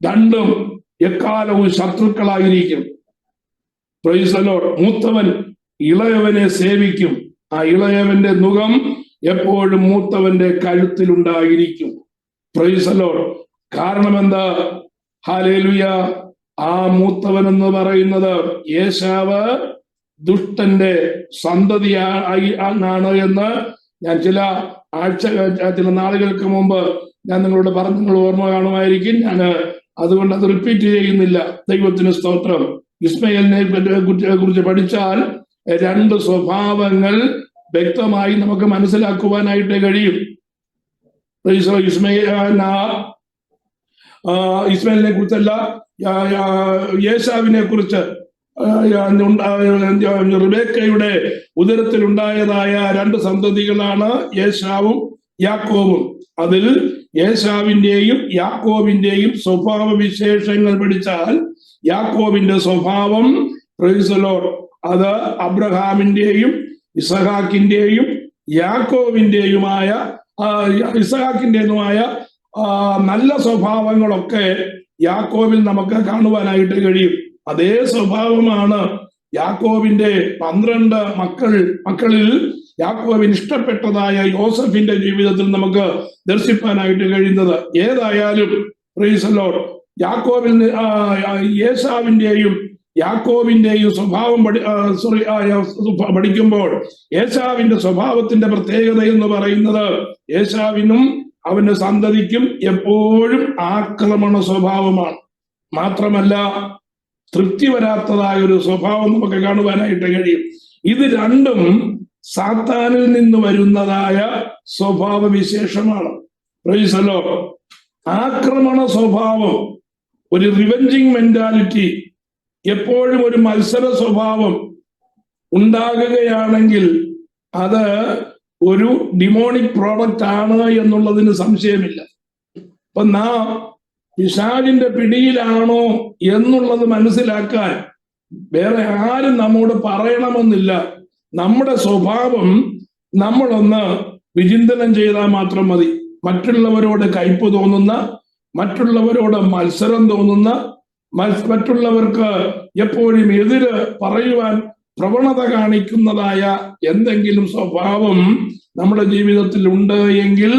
2ഉം എക്കാലവും ശത്രുക്കളായിരിക്കും. Price the Lord. മൂത്തവൻ ഇളയവനെ സേവിക്കും. ആ ഇളയവന്റെ നുകം എപ്പോഴും മൂത്തവന്റെ കഴുത്തിലുണ്ടായിരിക്കും. Praise the Lord. കാരണം എന്താ? ഹല്ലേലൂയ. ആ മൂത്തവൻ എന്ന് പറയുന്നത് ഏശാവ് ദുഷ്ടന്റെ സന്തതിയാണ് എന്ന് ഞാൻ ചില നാളുകൾക്ക് മുമ്പ് ഞാൻ നിങ്ങളോട് പറഞ്ഞു. നിങ്ങൾ ഓർമ്മ കാണുമായിരിക്കും. ഞാൻ അതുകൊണ്ട് അത് റിപ്പീറ്റ് ചെയ്യുന്നില്ല. ദൈവത്തിന് സ്തോത്രം. ഇസ്മയേലിനെ കുറിച്ച് പഠിച്ചാൽ 2 സ്വഭാവങ്ങൾ വ്യക്തമായി നമുക്ക് മനസ്സിലാക്കുവാനായിട്ട് കഴിയും. ഇസ്മായിലിനെ കുറിച്ചല്ല, യേശാവിനെ കുറിച്ച് റിബേക്കയുടെ ഉദരത്തിൽ ഉണ്ടായതായ 2 സന്തതികളാണ് യേശാവും യാക്കോബും. അതിൽ യേശാവിന്റെയും യാക്കോബിന്റെയും സ്വഭാവ വിശേഷങ്ങൾ പഠിച്ചാൽ യാക്കോബിന്റെ സ്വഭാവം പ്രൈസ് ദി ലോർഡ് അത് അബ്രഹാമിന്റെയും ഇസഹാക്കിന്റെയും യാക്കോബിന്റെയുമായ ഇസഹാക്കിന്റേതുമായ നല്ല സ്വഭാവങ്ങളൊക്കെ യാക്കോബിൽ നമുക്ക് കാണുവാനായിട്ട് കഴിയും. അതേ സ്വഭാവമാണ് യാക്കോബിന്റെ 12 മക്കളിൽ യാക്കോബിന് ഇഷ്ടപ്പെട്ടതായ യോസഫിന്റെ ജീവിതത്തിൽ നമുക്ക് ദർശിപ്പാനായിട്ട് കഴിയുന്നത്. ഏതായാലും പ്രൈസ് ദി ലോർഡ് യാക്കോബിൽ യേശാവിന്റെയും യാക്കോബിന്റെയും സ്വഭാവം പഠിക്കുമ്പോൾ യേശാവിന്റെ സ്വഭാവത്തിന്റെ പ്രത്യേകത എന്ന് പറയുന്നത് യേശാവിനും അവന്റെ സന്തതിക്കും എപ്പോഴും ആക്രമണ സ്വഭാവമാണ്. മാത്രമല്ല തൃപ്തി വരാത്തതായ ഒരു സ്വഭാവം നമുക്ക് കാണുവാനായിട്ട് കഴിയും. ഇത് രണ്ടും സാത്താനിൽ നിന്ന് വരുന്നതായ സ്വഭാവ വിശേഷമാണ്. Price the Lord. ആക്രമണ സ്വഭാവം, ഒരു റിവെഞ്ചിങ് മെന്റാലിറ്റി, എപ്പോഴും ഒരു മത്സര സ്വഭാവം ഉണ്ടാകുകയാണെങ്കിൽ അത് ഒരു ഡിമോണിക് പ്രോഡക്റ്റ് ആണ് എന്നുള്ളതിന് സംശയമില്ല. അപ്പൊ നാം പിശാചിന്റെ പിടിയിലാണോ എന്നുള്ളത് മനസ്സിലാക്കാൻ വേറെ ആരും നമ്മോട് പറയണമെന്നില്ല. നമ്മുടെ സ്വഭാവം നമ്മളൊന്ന് വിചിന്തനം ചെയ്താൽ മാത്രം മതി. മറ്റുള്ളവരോട് കയ്പ് തോന്നുന്ന, മറ്റുള്ളവരോട് മത്സരം തോന്നുന്ന, മറ്റുള്ളവർക്ക് എപ്പോഴും എതിര് പറയുവാൻ പ്രവണത കാണിക്കുന്നതായ എന്തെങ്കിലും സ്വഭാവം നമ്മുടെ ജീവിതത്തിൽ ഉണ്ട് എങ്കിൽ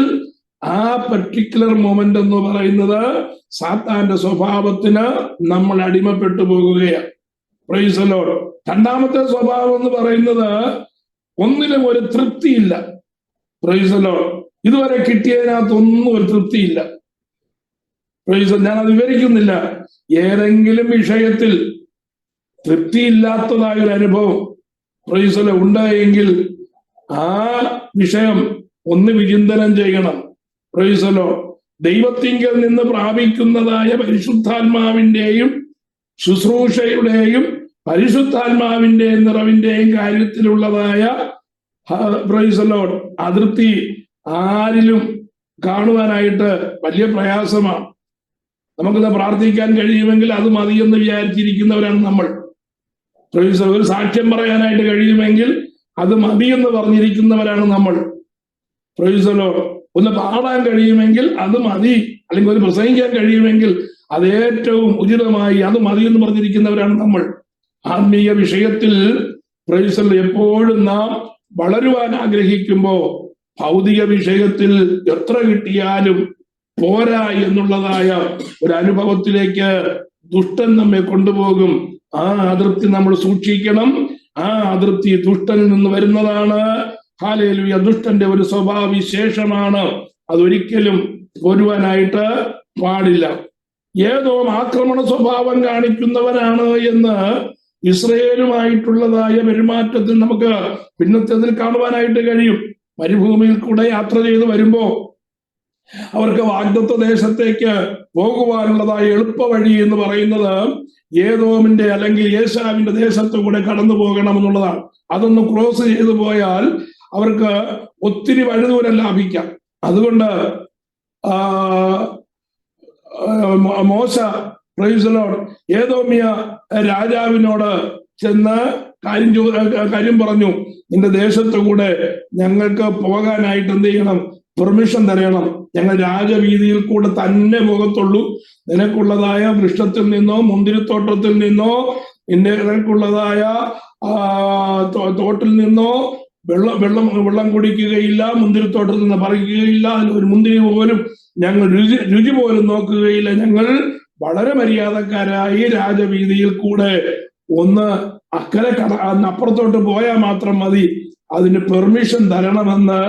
ആ പർട്ടിക്കുലർ മൊമെന്റ് എന്ന് പറയുന്നത് സാത്താന്റെ സ്വഭാവത്തിന് നമ്മൾ അടിമപ്പെട്ടു പോകുകയാണ്. Price the Lord. രണ്ടാമത്തെ സ്വഭാവം എന്ന് പറയുന്നത് ഒന്നിലും ഒരു തൃപ്തിയില്ല. Price the Lord. ഇതുവരെ കിട്ടിയതിനകത്തൊന്നും ഒരു തൃപ്തിയില്ല. പ്രൈസ്. ഞാൻ അത് വിവരിക്കുന്നില്ല. ഏതെങ്കിലും വിഷയത്തിൽ തൃപ്തിയില്ലാത്തതായ ഒരു അനുഭവം പ്രൈസ് ദി ലോർഡ് ഉണ്ട് എങ്കിൽ ആ വിഷയം ഒന്ന് വിചിന്തനം ചെയ്യണം. Price the Lord. ദൈവത്തിങ്കൽ നിന്ന് പ്രാപിക്കുന്നതായ പരിശുദ്ധാത്മാവിന്റെയും ശുശ്രൂഷയുടെയും പരിശുദ്ധാത്മാവിന്റെയും നിറവിന്റെയും കാര്യത്തിലുള്ളതായ പ്രൈസ് ദി ലോർഡ് അതൃപ്തി ആരിലും കാണുവാനായിട്ട് വലിയ പ്രയാസമാണ്. നമുക്കിത് പ്രാർത്ഥിക്കാൻ കഴിയുമെങ്കിൽ അത് മതിയെന്ന് വിചാരിച്ചിരിക്കുന്നവരാണ് നമ്മൾ. Price the Lord. ഒരു സാക്ഷ്യം പറയാനായിട്ട് കഴിയുമെങ്കിൽ അത് മതിയെന്ന് പറഞ്ഞിരിക്കുന്നവരാണ് നമ്മൾ. Price the Lord. ഒന്ന് പാടാൻ കഴിയുമെങ്കിൽ അത് മതി, അല്ലെങ്കിൽ ഒരു പ്രസംഗിക്കാൻ കഴിയുമെങ്കിൽ അത് ഏറ്റവും ഉചിതമായി അത് മതി എന്ന് പറഞ്ഞിരിക്കുന്നവരാണ് നമ്മൾ. ആത്മീയ വിഷയത്തിൽ പ്രൈസ് ദി ലോർഡ് എപ്പോഴും നാം വളരുവാൻ ആഗ്രഹിക്കുമ്പോൾ ഭൗതിക വിഷയത്തിൽ എത്ര കിട്ടിയാലും പോരാ എന്നുള്ളതായ ഒരു അനുഭവത്തിലേക്ക് ദുഷ്ടൻ നമ്മെ കൊണ്ടുപോകും. ആ അതൃപ്തി നമ്മൾ സൂക്ഷിക്കണം. ആ അതൃപ്തി ദുഷ്ടനിൽ നിന്ന് വരുന്നതാണ്. ഹല്ലേലൂയ. ദുഷ്ടന്റെ ഒരു സ്വഭാവ വിശേഷമാണ്. അതൊരിക്കലും പോരുവാനായിട്ട് പാടില്ല. ഏതോ ആക്രമണ സ്വഭാവം കാണിക്കുന്നവനാണ് എന്ന് ഇസ്രയേലുമായിട്ടുള്ളതായ പെരുമാറ്റത്തിൽ നമുക്ക് പിന്നത്തേതിൽ കാണുവാനായിട്ട് കഴിയും. മരുഭൂമിയിൽ കൂടെ യാത്ര ചെയ്ത് വരുമ്പോ അവർക്ക് വാഗ്ദത്ത ദേശത്തേക്ക് പോകുവാനുള്ളതായ എളുപ്പ വഴി എന്ന് പറയുന്നത് ഏദോമിന്റെ അല്ലെങ്കിൽ യേശാവിന്റെ ദേശത്തു കൂടെ കടന്നു പോകണമെന്നുള്ളതാണ്. അതൊന്ന് ക്രോസ് ചെയ്തു പോയാൽ അവർക്ക് ഒത്തിരി വഴിദൂരം ലാഭിക്കാം. അതുകൊണ്ട് മോശ പ്രൈസ് ദി ലോർഡ് ഏദോമിയ രാജാവിനോട് ചെന്ന് കാര്യം പറഞ്ഞു, നിന്റെ ദേശത്തു കൂടെ ഞങ്ങൾക്ക് പോകാനായിട്ട് എന്ത് ചെയ്യണം? പെർമിഷൻ തരണം. ഞങ്ങൾ രാജവീതിയിൽ കൂടെ തന്നെ പോകത്തുള്ളൂ. നിനക്കുള്ളതായ വൃക്ഷത്തിൽ നിന്നോ മുന്തിരിത്തോട്ടത്തിൽ നിന്നോ നിനക്കുള്ളതായ തോട്ടിൽ നിന്നോ വെള്ളം കുടിക്കുകയില്ല, മുന്തിരിത്തോട്ടത്തിൽ നിന്ന് പറിക്കുകയില്ല, ഒരു മുന്തിരി പോലും ഞങ്ങൾ രുചി പോലും നോക്കുകയില്ല. ഞങ്ങൾ വളരെ മര്യാദക്കാരായി രാജവീതിയിൽ കൂടെ ഒന്ന് അക്കരെ അപ്പുറത്തോട്ട് പോയാൽ മാത്രം മതി. അതിന് പെർമിഷൻ തരണമെന്ന്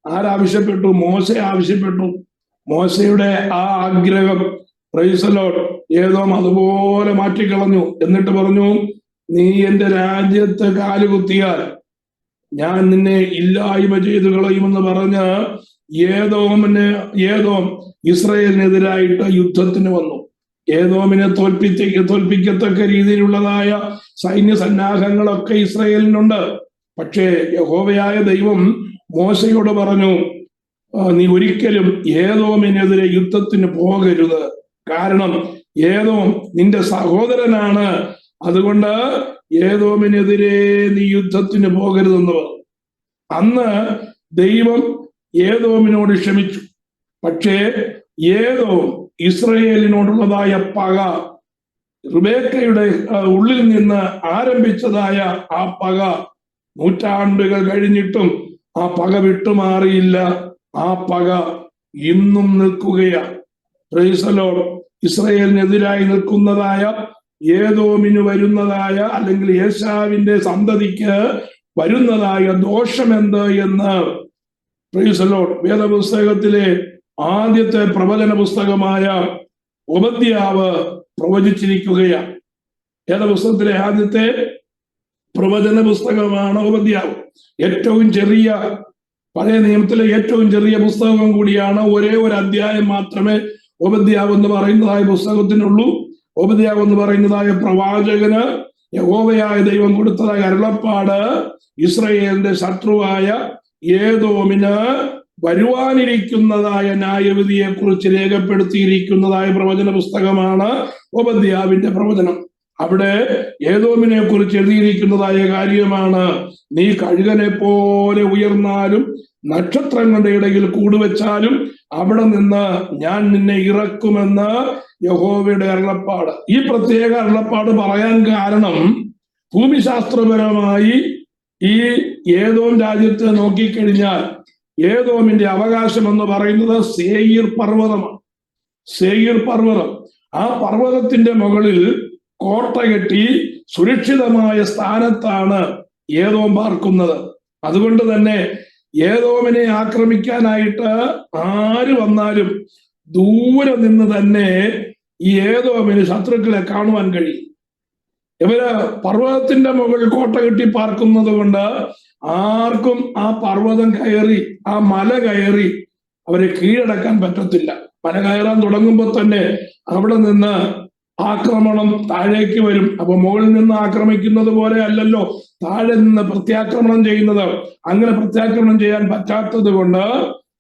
ആരാവശ്യപ്പെട്ടു? മോശ ആവശ്യപ്പെട്ടു. മോശയുടെ ആ ആഗ്രഹം പ്രൈസ് ദി ലോർഡ് ഏദോം അതുപോലെ മാറ്റിക്കളഞ്ഞു. എന്നിട്ട് പറഞ്ഞു, നീ എന്റെ രാജ്യത്ത് കാലുകുത്തിയാൽ ഞാൻ നിന്നെ ഇല്ലായ്മ ചെയ്തു കളയുമെന്ന് പറഞ്ഞ് ഏതോം ഇസ്രായേലിനെതിരായിട്ട് യുദ്ധത്തിന് വന്നു. ഏതോമിനെ തോൽപ്പിക്കത്തക്ക രീതിയിലുള്ളതായ സൈന്യ സന്നാഹങ്ങളൊക്കെ ഇസ്രായേലിനുണ്ട്. പക്ഷേ യഹോവയായ ദൈവം മോശയോട് പറഞ്ഞു, നീ ഒരിക്കലും ഏതോമിനെതിരെ യുദ്ധത്തിന് പോകരുത്. കാരണം ഏതോം നിന്റെ സഹോദരനാണ്. അതുകൊണ്ട് ഏതോമിനെതിരെ നീ യുദ്ധത്തിന് പോകരുതെന്ന് പറഞ്ഞു. അന്ന് ദൈവം ഏതോമിനോട് ക്ഷമിച്ചു. പക്ഷേ ഏതോം ഇസ്രായേലിനോടുള്ളതായ പക, റിബേക്കയുടെ ഉള്ളിൽ നിന്ന് ആരംഭിച്ചതായ ആ പക നൂറ്റാണ്ടുകൾ കഴിഞ്ഞിട്ടും ആ പക വിട്ടുമാറിയില്ല. ആ പക ഇന്നും നിൽക്കുകയാണ്. Praise the Lord. ഇസ്രായേലിനെതിരായി നിൽക്കുന്നതായ ഏദോമിന് വരുന്നതായ അല്ലെങ്കിൽ ഏശാവിന്റെ സന്തതിക്ക് വരുന്നതായ ദോഷമെന്ത് എന്ന് പ്രൈസ് ദി ലോർഡ് വേദപുസ്തകത്തിലെ ആദ്യത്തെ പ്രവചന പുസ്തകമായ ഓബദ്യാവ് പ്രവചിച്ചിരിക്കുകയാണ്. വേദപുസ്തകത്തിലെ ആദ്യത്തെ പ്രവചന പുസ്തകമാണ് ഓബദ്യാവ്. ഏറ്റവും ചെറിയ, പഴയ നിയമത്തിലെ ഏറ്റവും ചെറിയ പുസ്തകം കൂടിയാണ്. ഒരേ ഒരു അധ്യായം മാത്രമേ ഓബദ്യാവ് എന്ന് പറയുന്നതായ പുസ്തകത്തിനുള്ളൂ. ഓബദ്യാവ് എന്ന് പറയുന്നതായ പ്രവാചകന് യഹോവയായ ദൈവം കൊടുത്തതായ അരുളപ്പാട് ഇസ്രായേലിന്റെ ശത്രുവായ ഏദോമിന് വരുവാനിരിക്കുന്നതായ ന്യായവിധിയെ കുറിച്ച് രേഖപ്പെടുത്തിയിരിക്കുന്നതായ പ്രവചന പുസ്തകമാണ് ഓബദ്യാവിന്റെ പ്രവചനം. അവിടെ ഏദോമിനെ കുറിച്ച് എഴുതിയിരിക്കുന്നതായ കാര്യമാണ്, നീ കഴുകനെ പോലെ ഉയർന്നാലും നക്ഷത്രങ്ങളുടെ ഇടയിൽ കൂടുവെച്ചാലും അവിടെ നിന്ന് ഞാൻ നിന്നെ ഇറക്കുമെന്ന് യഹോവയുടെ അരുളപ്പാട്. ഈ പ്രത്യേക അരുളപ്പാട് പറയാൻ കാരണം, ഭൂമിശാസ്ത്രപരമായി ഈ ഏദോം രാജ്യത്തെ നോക്കിക്കഴിഞ്ഞാൽ ഏദോമിന്റെ അവകാശം എന്ന് പറയുന്നത് സേയീർ പർവ്വതമാണ്. സേയീർ പർവ്വതം, ആ പർവ്വതത്തിന്റെ മുകളിൽ കോട്ട കെട്ടി സുരക്ഷിതമായ സ്ഥാനത്താണ് ഏദോം പാർക്കുന്നത്. അതുകൊണ്ട് തന്നെ ഏദോമിനെ ആക്രമിക്കാനായിട്ട് ആര് വന്നാലും ദൂരെ നിന്ന് തന്നെ ഈ ഏദോമിന് ശത്രുക്കളെ കാണുവാൻ കഴിയും. ഇവര് പർവ്വതത്തിന്റെ മുകളിൽ കോട്ട കെട്ടി പാർക്കുന്നത് കൊണ്ട് ആർക്കും ആ പർവ്വതം കയറി, ആ മല കയറി അവരെ കീഴടക്കാൻ പറ്റത്തില്ല. മല കയറാൻ തുടങ്ങുമ്പോൾ തന്നെ അവിടെ നിന്ന് ആക്രമണം താഴേക്ക് വരും. അപ്പൊ മുകളിൽ നിന്ന് ആക്രമിക്കുന്നത് പോലെ അല്ലല്ലോ താഴെ നിന്ന് പ്രത്യാക്രമണം ചെയ്യുന്നത്. അങ്ങനെ പ്രത്യാക്രമണം ചെയ്യാൻ പറ്റാത്തത് കൊണ്ട്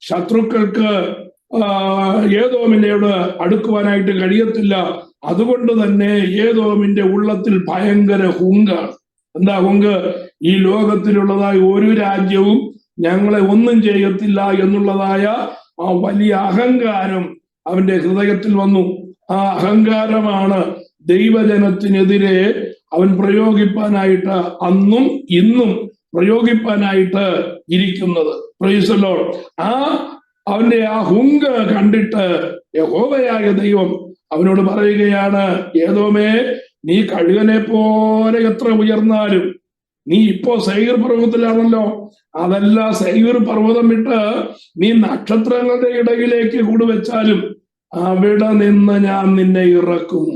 ശത്രുക്കൾക്ക് ഏദോമിനോട് അടുക്കുവാനായിട്ട് കഴിയത്തില്ല. അതുകൊണ്ട് തന്നെ ഏദോമിന്റെ ഉള്ളത്തിൽ ഭയങ്കര ഹുങ്കാണ്. എന്താ ഹുങ്ക്? ഈ ലോകത്തിലുള്ളതായ ഒരു രാജ്യവും ഞങ്ങളെ ഒന്നും ചെയ്യത്തില്ല എന്നുള്ളതായ ആ വലിയ അഹങ്കാരം അവന്റെ ഹൃദയത്തിൽ വന്നു. ആ അഹങ്കാരമാണ് ദൈവജനത്തിനെതിരെ അവൻ പ്രയോഗിപ്പാനായിട്ട് അന്നും ഇന്നും പ്രയോഗിപ്പാനായിട്ട് ഇരിക്കുന്നത്. Price the Lord. അവന്റെ ആ ഹുങ്ക് കണ്ടിട്ട് യഹോവയായ ദൈവം അവനോട് പറയുകയാണ്, ഏദോമേ, നീ കഴുകനെ പോലെ എത്ര ഉയർന്നാലും, നീ ഇപ്പോ സേയീർ പർവ്വതത്തിലാണല്ലോ, അതല്ല സേയീർ പർവ്വതം വിട്ട് നീ നക്ഷത്രങ്ങളുടെ ഇടയിലേക്ക് കൂടുവെച്ചാലും അവിടെ നിന്ന് ഞാൻ നിന്നെ ഇറക്കും.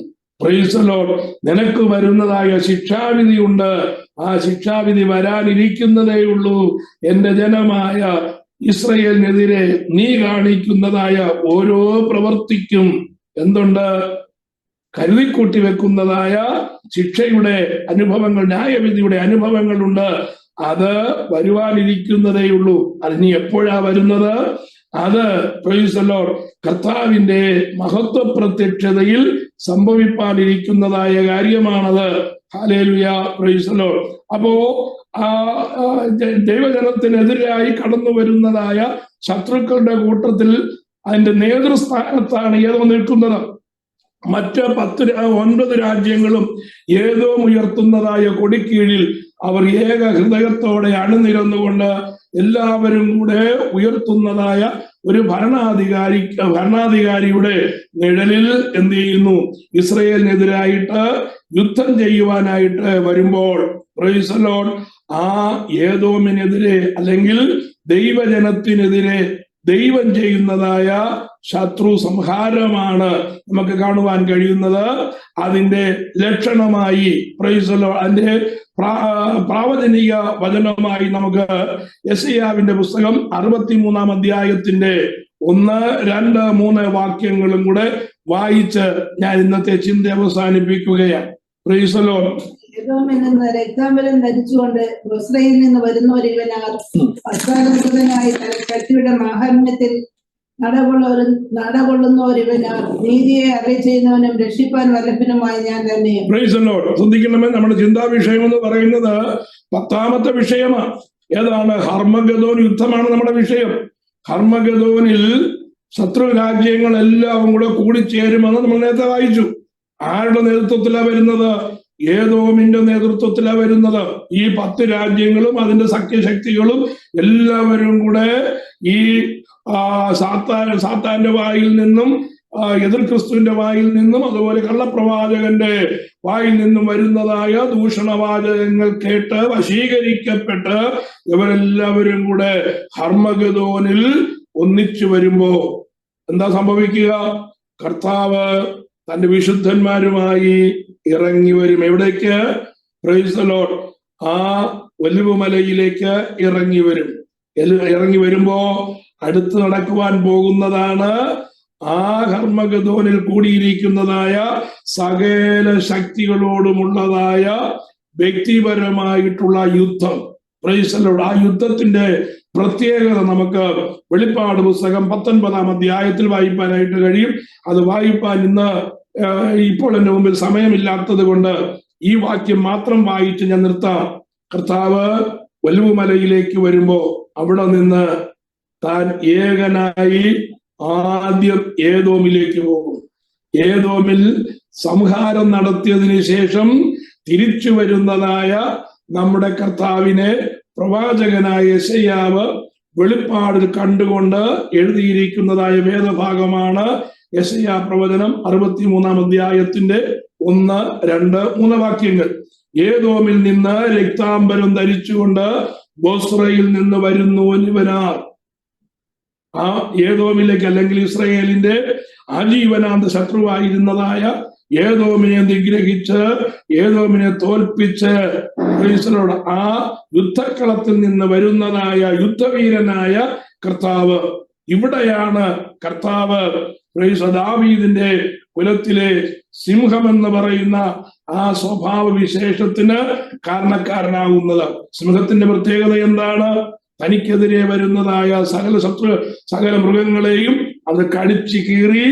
Price the Lord. നിനക്ക് വരുന്നതായ ശിക്ഷാവിധി ഉണ്ട്. ആ ശിക്ഷാവിധി വരാനിരിക്കുന്നതേ ഉള്ളൂ. എന്റെ ജനമായ ഇസ്രായേലിനെതിരെ നീ കാണിക്കുന്നതായ ഓരോ പ്രവർത്തിക്കും എന്തുണ്ട്? കരുതിക്കൂട്ടി വെക്കുന്നതായ ശിക്ഷയുടെ അനുഭവങ്ങൾ, ന്യായവിധിയുടെ അനുഭവങ്ങളുണ്ട്. അത് വരുവാനിരിക്കുന്നതേ ഉള്ളൂ. അത് നീ എപ്പോഴാ വരുന്നത്? അത് പ്രൈസ് ദി ലോർഡ് കർത്താവിന്റെ മഹത്വ പ്രത്യക്ഷതയിൽ സംഭവിപ്പാനിരിക്കുന്നതായ കാര്യമാണത്. Hallelujah, price the Lord. അപ്പോ ദൈവജനത്തിനെതിരായി കടന്നു വരുന്നതായ ശത്രുക്കളുടെ കൂട്ടത്തിൽ അതിന്റെ നേതൃസ്ഥാനത്താണ് ഏതോ നിൽക്കുന്നത്. മറ്റ് 9 രാജ്യങ്ങളും ഏതോ ഉയർത്തുന്നതായ കൊടിക്കീഴിൽ അവർ ഏക ഹൃദയത്തോടെ അണിനിരന്നുകൊണ്ട് എല്ലാവരും കൂടെ ഉയർത്തുന്നതായ ഒരു ഭരണാധികാരിയുടെ നിഴലിൽ എന്ത് ചെയ്യുന്നു? ഇസ്രായേലിനെതിരായിട്ട് യുദ്ധം ചെയ്യുവാനായിട്ട് വരുമ്പോൾ പ്രൈസ് ദി ലോർഡ് ആ ഏദോമിനെതിരെ അല്ലെങ്കിൽ ദൈവജനത്തിനെതിരെ ദൈവം ചെയ്യുന്നതായ ശത്രു സംഹാരമാണ് നമുക്ക് കാണുവാൻ കഴിയുന്നത്. അതിന്റെ ലക്ഷണമായി അതിന്റെ പ്രാവചനിക വചനമായി നമുക്ക് യെശയ്യാവിന്റെ പുസ്തകം 63 അധ്യായത്തിന്റെ 1, 2, 3 വാക്യങ്ങളും കൂടെ വായിച്ച് ഞാൻ ഇന്നത്തെ ചിന്ത അവസാനിപ്പിക്കുകയാണ്. Price the Lord. ഏദോമിൽ നിന്ന് രക്താംബരം ധരിച്ചുകൊണ്ട് ബൊസ്രയിൽ നിന്ന് വരുന്നവരിവനാർ പശ്ചാത്തലനായി ശക്തിയുടെ മാഹാത്മ്യത്തിൽ നടകൊള്ളുന്നവരിവനാർ നീതിയെ അറിയിച്ചെയ്യുന്നവനും രക്ഷിപ്പാൻ വല്ലഭനുമായി ഞാൻ തന്നെ. Price the Lord. ശ്രദ്ധിക്കണമേ, നമ്മുടെ ചിന്താ വിഷയം എന്ന് പറയുന്നത് 10ാമത്തെ വിഷയമാണ്. ഏതാണ്? ഹർമഗദോൻ യുദ്ധമാണ് നമ്മുടെ വിഷയം. ഹർമഗദോനിൽ ശത്രു രാജ്യങ്ങളെല്ലാം കൂടെ കൂടിച്ചേരുമെന്ന് നമ്മൾ നേരത്തെ വായിച്ചു. ആരുടെ നേതൃത്വത്തിലാണ് വരുന്നത്? ഏദോമിന്റെ നേതൃത്വത്തിലാണ് വരുന്നത്. ഈ 10 രാജ്യങ്ങളും അതിന്റെ സഖ്യശക്തികളും എല്ലാവരും കൂടെ ഈ സാത്താന്റെ വായിൽ നിന്നും എതിർ ക്രിസ്തുവിന്റെ വായിൽ നിന്നും അതുപോലെ കള്ളപ്രവാചകന്റെ വായിൽ നിന്നും വരുന്നതായ ദൂഷണവാചകങ്ങൾ കേട്ട് വശീകരിക്കപ്പെട്ട് ഇവരെല്ലാവരും കൂടെ ഹർമഗദോനിൽ ഒന്നിച്ചു വരുമ്പോ എന്താ സംഭവിക്കുക? കർത്താവ് തന്റെ വിശുദ്ധന്മാരുമായി ഇറങ്ങി വരും. എവിടേക്ക്? Price the Lord. ആ ഒലിവുമലയിലേക്ക് ഇറങ്ങി വരും. ഇറങ്ങി വരുമ്പോ അടുത്ത് നടക്കുവാൻ പോകുന്നതാണ് ആ ഹർമഗദോനിൽ കൂടിയിരിക്കുന്നതായ സകല ശക്തികളോടുമുള്ളതായ വ്യക്തിപരമായിട്ടുള്ള യുദ്ധം. Price the Lord. ആ യുദ്ധത്തിന്റെ പ്രത്യേകത നമുക്ക് വെളിപ്പാട് പുസ്തകം 19 അധ്യായത്തിൽ വായിപ്പാനായിട്ട് കഴിയും. അത് വായിപ്പാൻ ഇപ്പോൾ എന്റെ മുമ്പിൽ സമയമില്ലാത്തത് കൊണ്ട് ഈ വാക്യം മാത്രം വായിച്ച് ഞാൻ നിർത്താം. കർത്താവ് ഒലിവുമലയിലേക്ക് വരുമ്പോ അവിടെ നിന്ന് താൻ ഏകനായി ആദ്യം ഏദോമിലേക്ക് പോകും. ഏദോമിൽ സംഹാരം നടത്തിയതിനു ശേഷം തിരിച്ചു വരുന്നതായ നമ്മുടെ കർത്താവിനെ പ്രവാചകനായ യെശയ്യാവ് വെളിപ്പാടിൽ കണ്ടുകൊണ്ട് എഴുതിയിരിക്കുന്നതായ വേദഭാഗമാണ് യെശയ്യാ പ്രവചനം 63 അധ്യായത്തിന്റെ 1, 2, 3 വാക്യങ്ങൾ. ഏദോമിൽ നിന്ന് രക്താംബരം ധരിച്ചുകൊണ്ട് ബൊസ്രയിൽ നിന്ന് വരുന്നു ഇവനാർ. ആ ഏദോമിലേക്ക് അല്ലെങ്കിൽ ഇസ്രായേലിന്റെ ആജീവനാന്ത ശത്രുവായിരുന്നതായ ഏദോമിനെ നിഗ്രഹിച്ച് ഏദോമിനെ തോൽപ്പിച്ച് ആ യുദ്ധക്കളത്തിൽ നിന്ന് വരുന്നതായ യുദ്ധവീരനായ കർത്താവ്. ഇവിടെയാണ് കർത്താവ് ദാവീദിന്റെ കുലത്തിലെ സിംഹം എന്ന് പറയുന്ന ആ സ്വഭാവ വിശേഷത്തിന് കാരണക്കാരനാകുന്നത്. സിംഹത്തിന്റെ പ്രത്യേകത എന്താണ്? തനിക്കെതിരെ വരുന്നതായ സകല മൃഗങ്ങളെയും അത് കടിച്ചു കീറി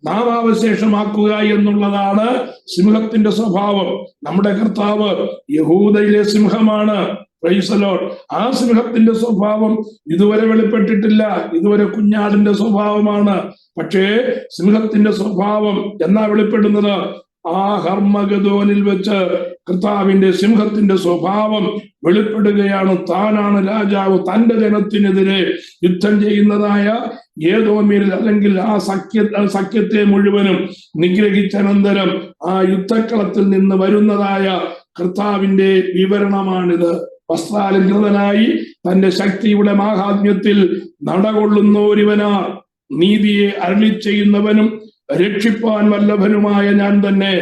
നാമാവശേഷമാക്കുക എന്നുള്ളതാണ് സിംഹത്തിന്റെ സ്വഭാവം. നമ്മുടെ കർത്താവ് യഹൂദയിലെ സിംഹമാണ്. Praise the Lord. ആ സിംഹത്തിന്റെ സ്വഭാവം ഇതുവരെ വെളിപ്പെട്ടിട്ടില്ല. ഇതുവരെ കുഞ്ഞാടിന്റെ സ്വഭാവമാണ്. പക്ഷേ സിംഹത്തിന്റെ സ്വഭാവം എന്നാ വെളിപ്പെടുന്നത്? ആ ഹർമഗദോനിൽ വെച്ച് കർത്താവിന്റെ സിംഹത്തിന്റെ സ്വഭാവം വെളിപ്പെടുകയാണ്. താനാണ് രാജാവ്. തന്റെ ജനത്തിനെതിരെ യുദ്ധം ചെയ്യുന്നതായ ഏദോമിൽ അല്ലെങ്കിൽ ആ സഖ്യത്തെ മുഴുവനും നിഗ്രഹിച്ചനന്തരം ആ യുദ്ധക്കളത്തിൽ നിന്ന് വരുന്നതായ കർത്താവിന്റെ വിവരണമാണിത്. വസ്ത്രാലങ്കൃതനായി തന്റെ ശക്തിയുടെ മാഹാത്മ്യത്തിൽ നടകൊള്ളുന്നോരിവനാർ നീതിയെ അരുളി ചെയ്യുന്നവനും രക്ഷിപ്പാൻ വല്ലഭനുമായ ഞാൻ തന്നെ.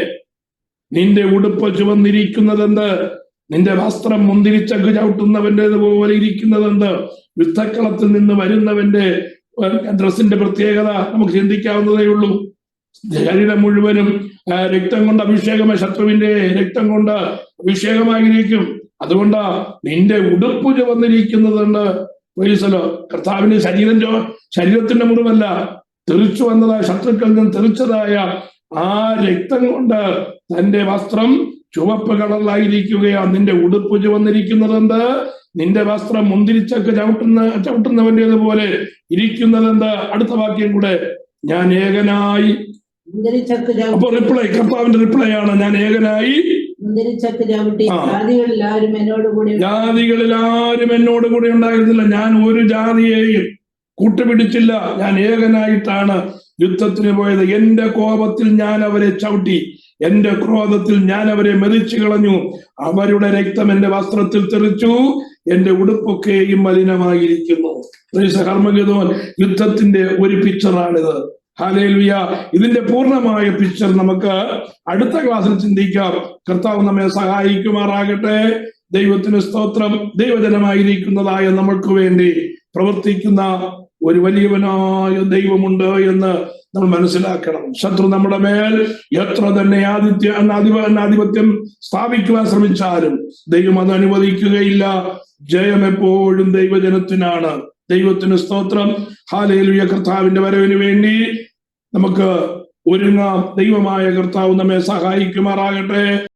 നിന്റെ ഉടുപ്പ് ചുവന്നിരിക്കുന്നതെന്ത്? നിന്റെ വസ്ത്രം മുന്തിരിച്ചക്ക് ചവിട്ടുന്നവന്റേതുപോലെ ഇരിക്കുന്നതെന്ത്? യുദ്ധക്കളത്തിൽ നിന്ന് വരുന്നവന്റെ ഡ്രസ്സിന്റെ പ്രത്യേകത നമുക്ക് ചിന്തിക്കാവുന്നതേ ഉള്ളൂ. ശരീരം മുഴുവനും രക്തം കൊണ്ട് അഭിഷേകമായി, ശത്രുവിന്റെ രക്തം കൊണ്ട് അഭിഷേകമായിരിക്കും. അതുകൊണ്ട് നിന്റെ ഉടുപ്പ് ചുവന്നിരിക്കുന്നതുണ്ട്. കർത്താവിന്റെ ശരീരത്തിന്റെ മുറിവല്ല, തെറിച്ചു വന്നതായ ശത്രുക്കളിൽ നിന്ന് തെറിച്ചതായ ആ രക്തം കൊണ്ട് തന്റെ വസ്ത്രം ചുവപ്പ് കളറിലായിരിക്കുകയാണ്. നിന്റെ ഉടുപ്പ് ചുവന്നിരിക്കുന്നതെന്ത്? നിന്റെ വസ്ത്രം മുന്തിരിച്ചക്ക് ചവിട്ടുന്നവന്റേതുപോലെ ഇരിക്കുന്നതെന്ത്? അടുത്ത വാക്യം കൂടെ, ഞാൻ ഏകനായി. അപ്പൊ റിപ്ലൈ, കർത്താവിന്റെ റിപ്ലൈ ആണ്, ഞാൻ ഏകനായി ജാതികളിൽ ആരും എന്നോട് കൂടെ ഉണ്ടായിരുന്നില്ല. ഞാൻ ഒരു ജാതിയെയും കൂട്ടുപിടിച്ചില്ല. ഞാൻ ഏകനായിട്ടാണ് യുദ്ധത്തിന് പോയത്. എന്റെ കോപത്തിൽ ഞാൻ അവരെ ചവിട്ടി, എന്റെ ക്രോധത്തിൽ ഞാൻ അവരെ മെതിച്ചു കളഞ്ഞു. അവരുടെ രക്തം എന്റെ വസ്ത്രത്തിൽ തെറിച്ചു, എന്റെ ഉടുപ്പൊക്കെയും മലിനമായിരിക്കുന്നു. ഹർമഗദോൻ യുദ്ധത്തിന്റെ ഒരു പിക്ചറാണിത്. ഹല്ലേലൂയ. ഇതിന്റെ പൂർണ്ണമായ പിക്ചർ നമുക്ക് അടുത്ത ക്ലാസ്സിൽ ചിന്തിക്കാം. കർത്താവ് നമ്മെ സഹായിക്കുമാറാകട്ടെ. ദൈവത്തിന് സ്തോത്രം. ദൈവജനമായിരിക്കുന്നതായ നമ്മൾക്ക് വേണ്ടി പ്രവർത്തിക്കുന്ന ഒരു വലിയവനായ ദൈവമുണ്ട് എന്ന് നമ്മൾ മനസ്സിലാക്കണം. ശത്രു നമ്മുടെ മേൽ എത്ര തന്നെ ആധിപത്യം സ്ഥാപിക്കുവാൻ ശ്രമിച്ചാലും ദൈവം അത് അനുവദിക്കുകയില്ല. ജയം എപ്പോഴും ദൈവജനത്തിനാണ്. ദൈവത്തിന് സ്തോത്രം. ഹല്ലേലൂയ. കർത്താവിന്റെ വരവിന് വേണ്ടി നമുക്ക് ഒരുങ്ങാം. ദൈവമായ കർത്താവ് നമ്മെ സഹായിക്കുമാറാകട്ടെ.